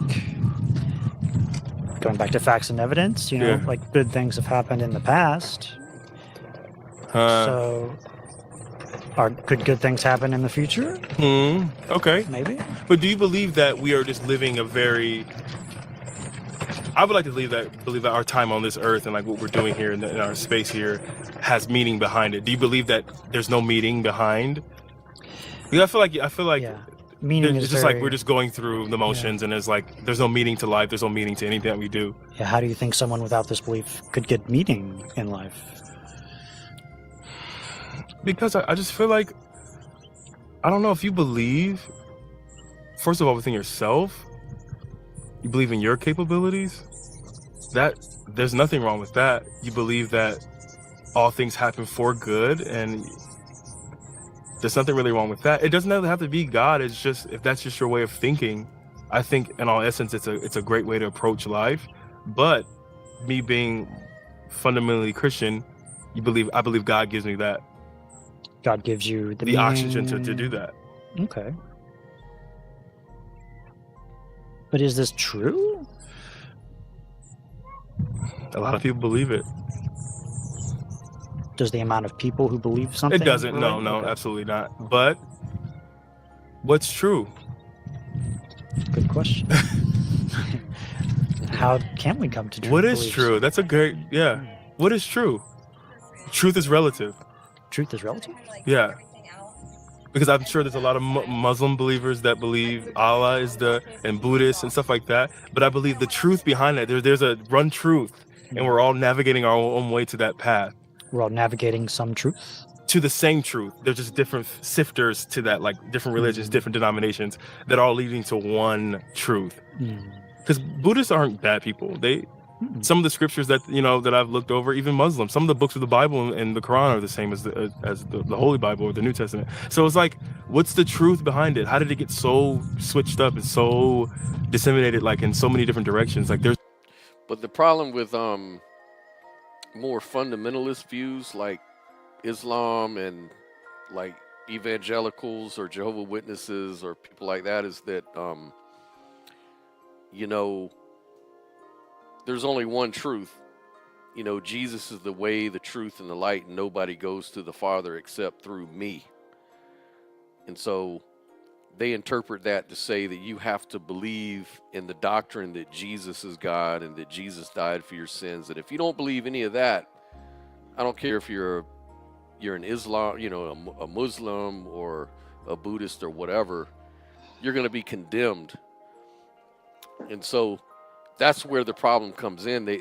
going back to facts and evidence, like good things have happened in the past. So could good things happen in the future? Okay. Maybe. But do you believe that we are just living I would like to believe that our time on this earth and like what we're doing here in our space here has meaning behind it. Do you believe that there's no meaning behind? Because I feel like meaning it's just like we're just going through the motions, and there's no meaning to life. There's no meaning to anything that we do. Yeah. How do you think someone without this belief could get meaning in life? Because I just feel like, I don't know, if you believe, first of all, within yourself, you believe in your capabilities, that there's nothing wrong with that. You believe that all things happen for good, and there's nothing really wrong with that. It doesn't have to be God. It's just, if that's just your way of thinking, I think in all essence, it's a great way to approach life. But me being fundamentally Christian, I believe God gives me that. God gives you the oxygen to do that. Okay. But is this true? A lot of people believe it. Does the amount of people who believe something? It doesn't. No, relate? Okay. absolutely not. But what's true? Good question. How can we come to true What is beliefs? true? That's a great, yeah. What is true? Truth is relative. Truth is relative? Yeah. Because I'm sure there's a lot of Muslim believers that believe Allah is and Buddhists and stuff like that. But I believe the truth behind that, there's a one truth, and we're all navigating our own way to that path. We're all navigating some truth? To the same truth. There's just different sifters to that, like different religions, different denominations that are all leading to one truth. Because Buddhists aren't bad people. Some of the scriptures that that I've looked over, even Muslims, some of the books of the Bible and the Quran are the same as the Holy Bible or the New Testament. So it's like, what's the truth behind it? How did it get so switched up and so disseminated, like in so many different directions? Like there's. But the problem with more fundamentalist views like Islam and like evangelicals or Jehovah's Witnesses or people like that is that there's only one truth. Jesus is the way, the truth, and the light, and nobody goes to the Father except through me. And so they interpret that to say that you have to believe in the doctrine that Jesus is God and that Jesus died for your sins. And if you don't believe any of that, I don't care if you're an Islam, a Muslim or a Buddhist or whatever, you're going to be condemned. And so that's where the problem comes in. There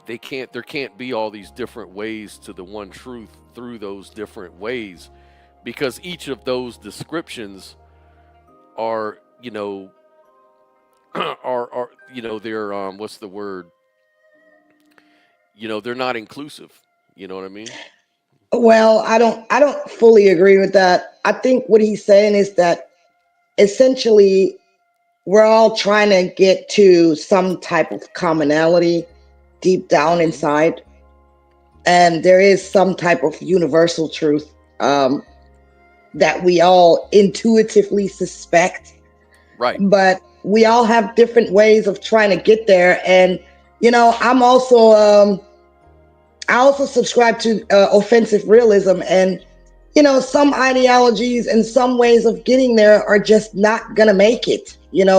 can't be all these different ways to the one truth through those different ways, because each of those descriptions are, they're what's the word? They're not inclusive. You know what I mean? Well, I don't fully agree with that. I think what he's saying is that essentially we're all trying to get to some type of commonality deep down inside. And there is some type of universal truth that we all intuitively suspect. Right. But we all have different ways of trying to get there. And, I'm also, I also subscribe to offensive realism, and some ideologies and some ways of getting there are just not gonna make it.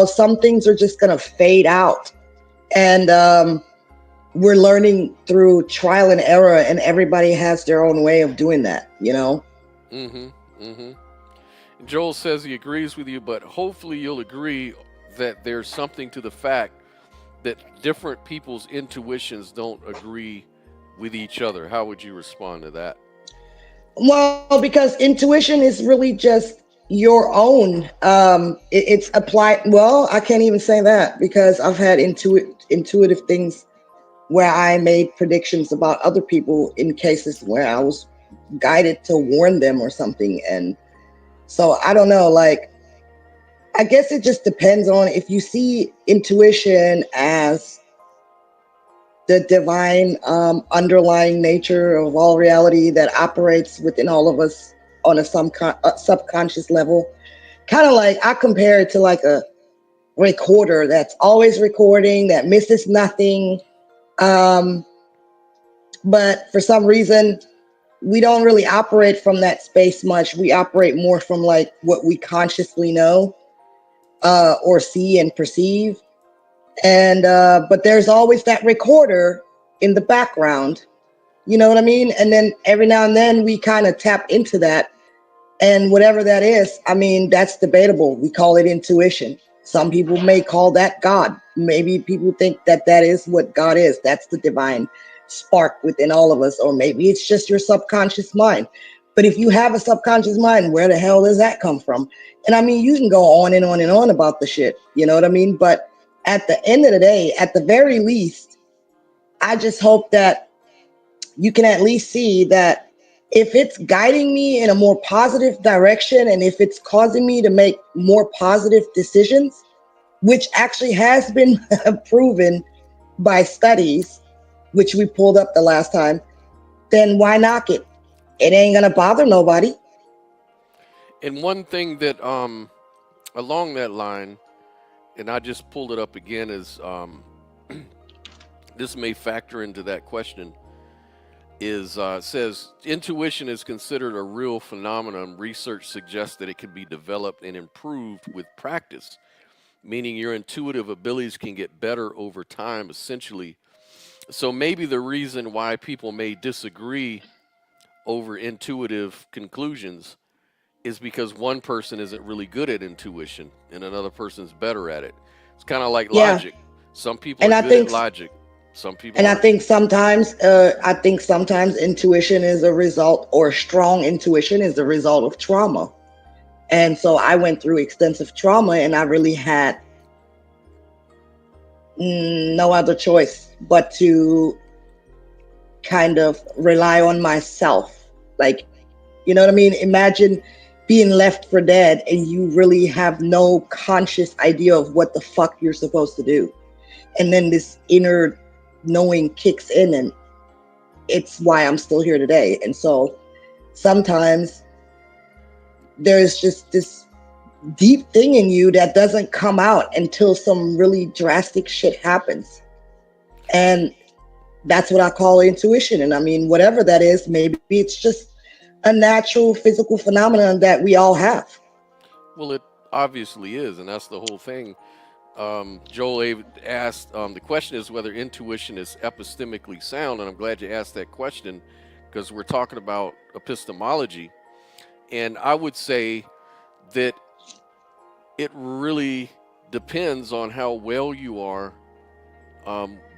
Some things are just gonna fade out, and we're learning through trial and error, and everybody has their own way of doing that. Joel says he agrees with you, but hopefully you'll agree that there's something to the fact that different people's intuitions don't agree with each other. How would you respond to that? Well, because intuition is really just your own. It's applied. Well, I can't even say that, because I've had intuitive things where I made predictions about other people in cases where I was guided to warn them or something. And so I don't know, I guess it just depends on if you see intuition as the divine underlying nature of all reality that operates within all of us on a subconscious level. Kind of like, I compare it to like a recorder that's always recording, that misses nothing. But for some reason, we don't really operate from that space much. We operate more from like what we consciously know or see and perceive. And but there's always that recorder in the background, you know what I mean? And then every now and then we kind of tap into that, and whatever that is, I mean, that's debatable. We call it intuition. Some people may call that God. Maybe people think that that is what God is. That's the divine spark within all of us. Or maybe it's just your subconscious mind. But if you have a subconscious mind, where the hell does that come from? And I mean, you can go on and on and on about the shit, you know what I mean? But at the end of the day, at the very least, I just hope that you can at least see that if it's guiding me in a more positive direction, and if it's causing me to make more positive decisions, which actually has been proven by studies, which we pulled up the last time, then why knock it? It ain't gonna bother nobody. And one thing that along that line and I just pulled it up again as this may factor into that question, is says intuition is considered a real phenomenon. Research suggests that it can be developed and improved with practice, meaning your intuitive abilities can get better over time, essentially. So maybe the reason why people may disagree over intuitive conclusions is because one person isn't really good at intuition and another person's better at it. It's kind of like Yeah. logic. Some people And are I good think at logic. Some people And I aren't. think sometimes intuition is a result, or strong intuition is a result of trauma. And so I went through extensive trauma, and I really had no other choice but to kind of rely on myself. Like, you know what I mean? Imagine being left for dead and you really have no conscious idea of what the fuck you're supposed to do. And then this inner knowing kicks in, and it's why I'm still here today. And so sometimes there's just this deep thing in you that doesn't come out until some really drastic shit happens. And that's what I call intuition. And I mean, whatever that is, maybe it's just a natural physical phenomenon that we all have. Well, it obviously is, and that's the whole thing. Joel asked, the question is whether intuition is epistemically sound, and I'm glad you asked that question because we're talking about epistemology. And I would say that it really depends on how well you are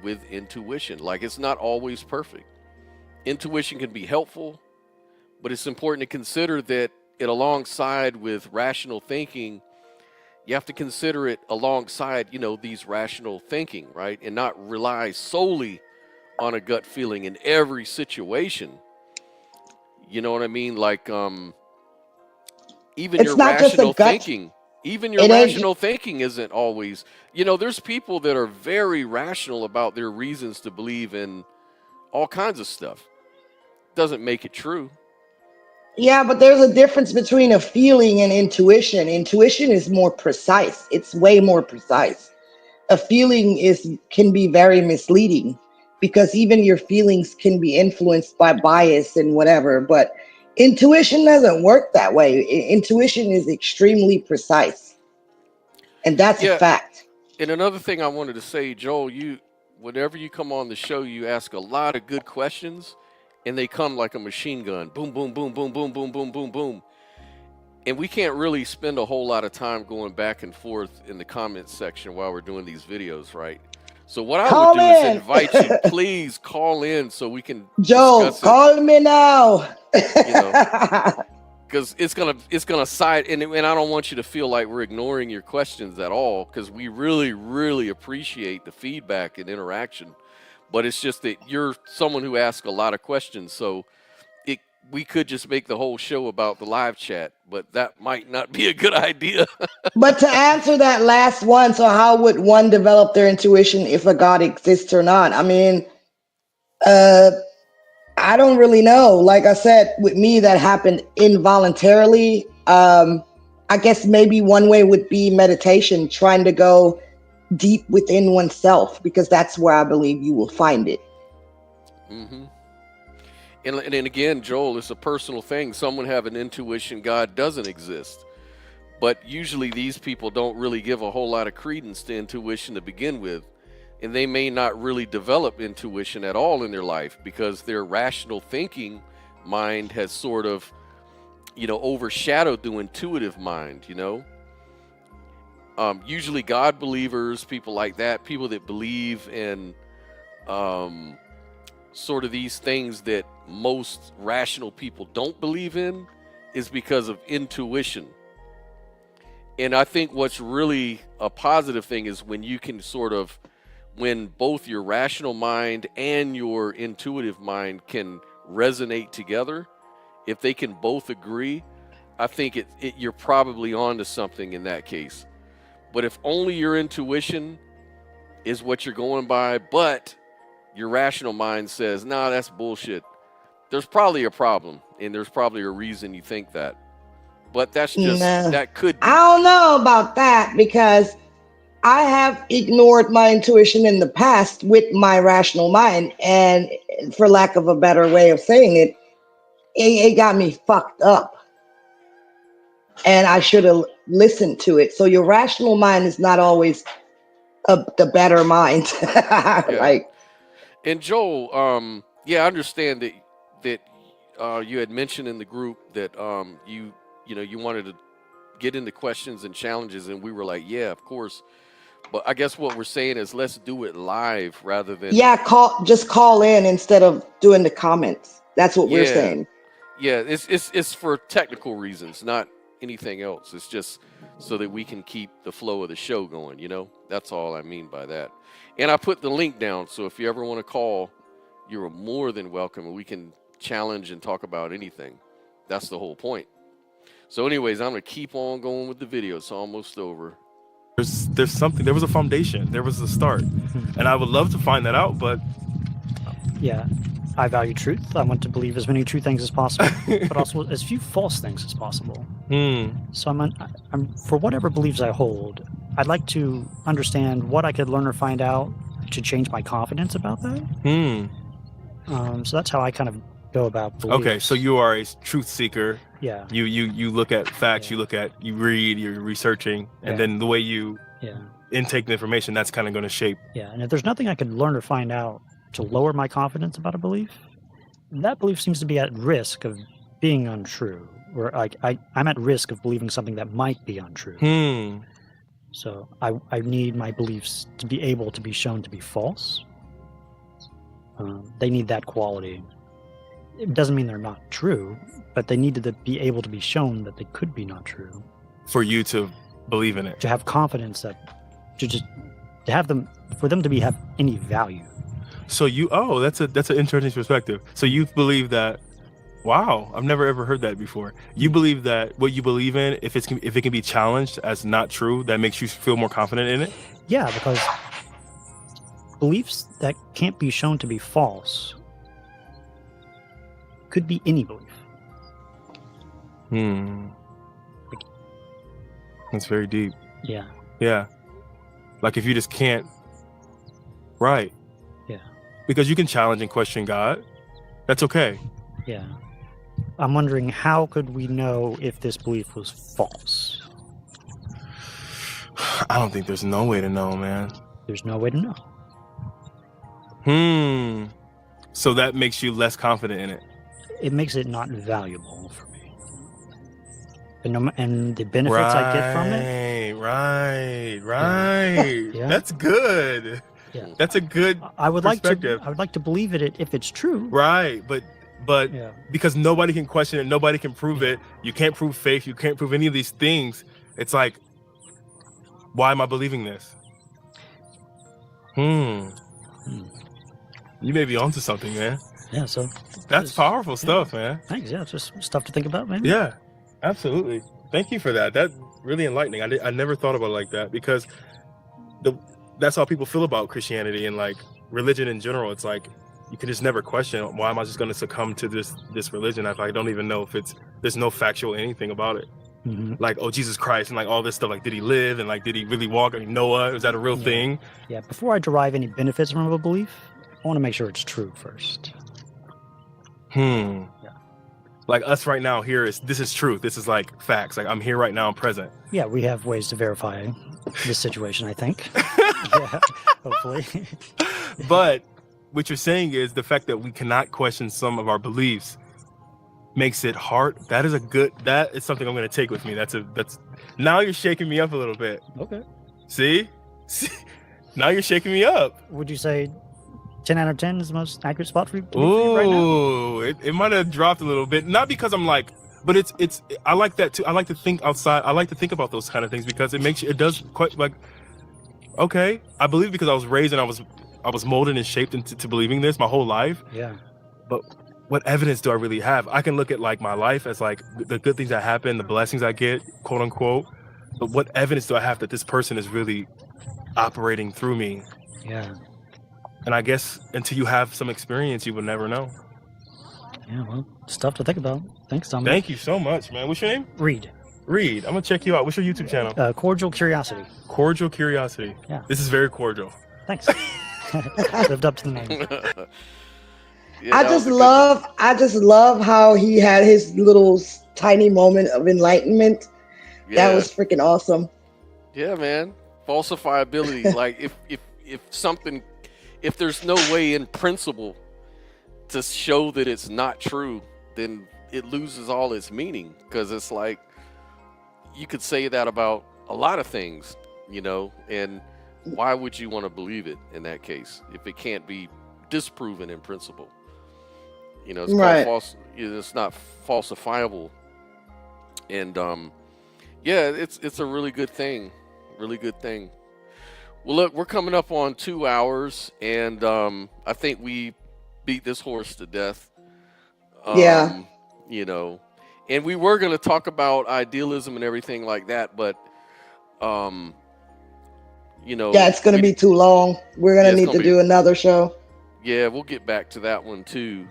with intuition. Like, it's not always perfect. Intuition can be helpful, but it's important to consider that it alongside with rational thinking, you have to consider it alongside, these rational thinking, right? And not rely solely on a gut feeling in every situation. You know what I mean? Like, even It's your not just a rational gut. thinking, even your It ain't- rational thinking isn't always, there's people that are very rational about their reasons to believe in all kinds of stuff. Doesn't make it true. Yeah, but there's a difference between a feeling and intuition. Intuition is more precise. It's way more precise. A feeling can be very misleading because even your feelings can be influenced by bias and whatever. But intuition doesn't work that way. Intuition is extremely precise. And that's a fact. And another thing I wanted to say, Joel, whenever you come on the show, you ask a lot of good questions. And they come like a machine gun. Boom, boom, boom, boom, boom, boom, boom, boom, boom. And we can't really spend a whole lot of time going back and forth in the comments section while we're doing these videos, right? So what I would do is invite you, please call in so we can Joe, call me now. Because it's gonna side, and I don't want you to feel like we're ignoring your questions at all, because we really, really appreciate the feedback and interaction. But it's just that you're someone who asks a lot of questions, so we could just make the whole show about the live chat, but that might not be a good idea. But to answer that last one, so how would one develop their intuition if a God exists or not? I mean, I don't really know. Like I said, with me, that happened involuntarily. I guess maybe one way would be meditation, trying to go deep within oneself, because that's where I believe you will find it. Mm-hmm. And again, Joel, it's a personal thing. Someone have an intuition God doesn't exist. But usually these people don't really give a whole lot of credence to intuition to begin with. And they may not really develop intuition at all in their life because their rational thinking mind has sort of, overshadowed the intuitive mind, Usually God believers, people like that, people that believe in sort of these things that most rational people don't believe in, is because of intuition. And I think what's really a positive thing is when you can when both your rational mind and your intuitive mind can resonate together, if they can both agree, I think you're probably onto something in that case. But if only your intuition is what you're going by, but your rational mind says, nah, that's bullshit, there's probably a problem, and there's probably a reason you think that. But that's just, that could be. I don't know about that, because I have ignored my intuition in the past with my rational mind, and for lack of a better way of saying it, it got me fucked up. And I should have listened to it. So your rational mind is not always the better mind. Like, and Joel, yeah, I understand that you had mentioned in the group that you wanted to get into questions and challenges, and we were like, yeah, of course. But I guess what we're saying is let's do it live rather than just call in instead of doing the comments. That's what we're saying. Yeah, it's for technical reasons, not anything else. It's just so that we can keep the flow of the show going, That's all I mean by that. And I put the link down, so if you ever want to call, you're more than welcome, and we can challenge and talk about anything. That's the whole point. So anyways, I'm going to keep on going with the video. It's almost over. There's something. There was a foundation. There was a start. And I would love to find that out, but... Yeah, I value truth. I want to believe as many true things as possible, but also as few false things as possible. So I'm for whatever beliefs I hold, I'd like to understand what I could learn or find out to change my confidence about that. So that's how I kind of go about beliefs. Okay, so you are a truth seeker. Yeah. You look at facts, you read, you're researching, and then the way you intake the information, that's kind of going to shape. Yeah, and if there's nothing I could learn or find out to lower my confidence about a belief, that belief seems to be at risk of being untrue, or I'm at risk of believing something that might be untrue. So I need my beliefs to be able to be shown to be false. They need that quality. It doesn't mean they're not true, but they need to be able to be shown that they could be not true. For you to believe in it. To have confidence for them to have any value. So that's an interesting perspective. So you believe that, wow, I've never ever heard that before. You believe that what you believe in, if it can be challenged as not true, that makes you feel more confident in it? Yeah, because beliefs that can't be shown to be false could be any belief. That's very deep. Yeah. Yeah. Like if you just can't. Right. Yeah. Because you can challenge and question God. That's okay. Yeah. I'm wondering, how could we know if this belief was false? I don't think there's no way to know, man. There's no way to know. So that makes you less confident in it. It makes it not valuable for me. And the benefits I get from it. Right. Yeah. That's good. Yeah. That's a good perspective. I would like to believe it if it's true. Right, but because nobody can question it, nobody can prove it. You can't prove faith. You can't prove any of these things. It's like, why am I believing this? You may be onto something, man. Yeah, so that's powerful stuff, man. Thanks. Yeah, it's just stuff to think about, maybe. Yeah, absolutely. Thank you for that. That's really enlightening. I never thought about it like that, because that's how people feel about Christianity and like religion in general. It's like you can just never question, why am I just going to succumb to this religion if I don't even know if there's no factual anything about it. Like, oh, Jesus Christ, and like all this stuff, like did he live, and like did he really walk? I mean, Noah, is that a real thing? Yeah, before I derive any benefits from a belief, I want to make sure it's true first. Yeah. Like us right now here this is truth. This is like facts. Like I'm here right now, I'm present. Yeah, we have ways to verify this situation, I think. Yeah, hopefully. But what you're saying is the fact that we cannot question some of our beliefs makes it hard. That is something I'm going to take with me. That's now you're shaking me up a little bit. Okay. See? Now you're shaking me up. Would you say 10 out of 10 is the most accurate spot for you right now? Ooh, it might have dropped a little bit. Not because I'm like, but it's I like that too. I like to think outside. I like to think about those kind of things because it does quite like, okay, I believe because I was raised and I was molded and shaped into believing this my whole life. Yeah. But what evidence do I really have? I can look at like my life as like the good things that happen, the blessings I get, quote unquote. But what evidence do I have that this person is really operating through me? Yeah. And I guess until you have some experience, you will never know. Yeah, well, stuff to think about. Thanks, Tom. Thank you so much, man. What's your name? Reed. Reed, I'm gonna check you out. What's your YouTube channel? Cordial Curiosity. Cordial Curiosity. Yeah. This is very cordial. Thanks. Lived up to the name. Yeah, I that just was a good one. I just love how he had his little tiny moment of enlightenment. That Yeah. was freaking awesome. Yeah, man. Falsifiability. Like if something, if there's no way in principle to show that it's not true, then it loses all its meaning. Because it's like you could say that about a lot of things, you know, and why would you want to believe it in that case if it can't be disproven in principle? You know, it's Right. called false. It's not falsifiable, and yeah, it's a really good thing, really good thing. Well, look, we're coming up on 2 hours, and I think we beat this horse to death. Yeah. You know, and we were going to talk about idealism and everything like that, but you know, Yeah, it's gonna be too long. We're Yeah, gonna it's need gonna to be- do another show. yeah, we'll get back to that one too.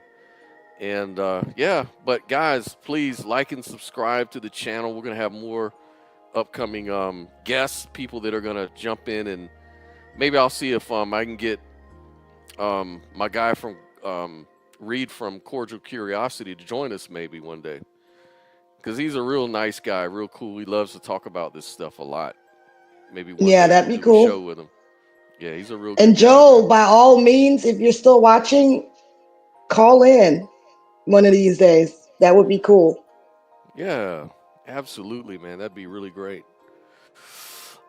And yeah, but guys, please like and subscribe to the channel. We're gonna have more upcoming guests, people that are gonna jump in, and maybe I'll see if I can get my guy from Reed from Cordial Curiosity to join us maybe one day, because he's a real nice guy, real cool. He loves to talk about this stuff a lot. Maybe one Yeah, day that'd we'll be do a cool. show with him. Yeah, he's a real And good guy, Joel, man. by all means, if you're still watching, call in one of these days. That would be cool. Yeah, absolutely, man. That'd be really great.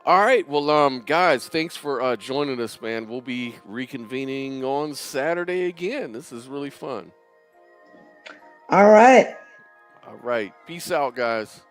All right, well, guys, thanks for joining us, man. We'll be reconvening on Saturday again. This is really fun. All right. All right, peace out, guys.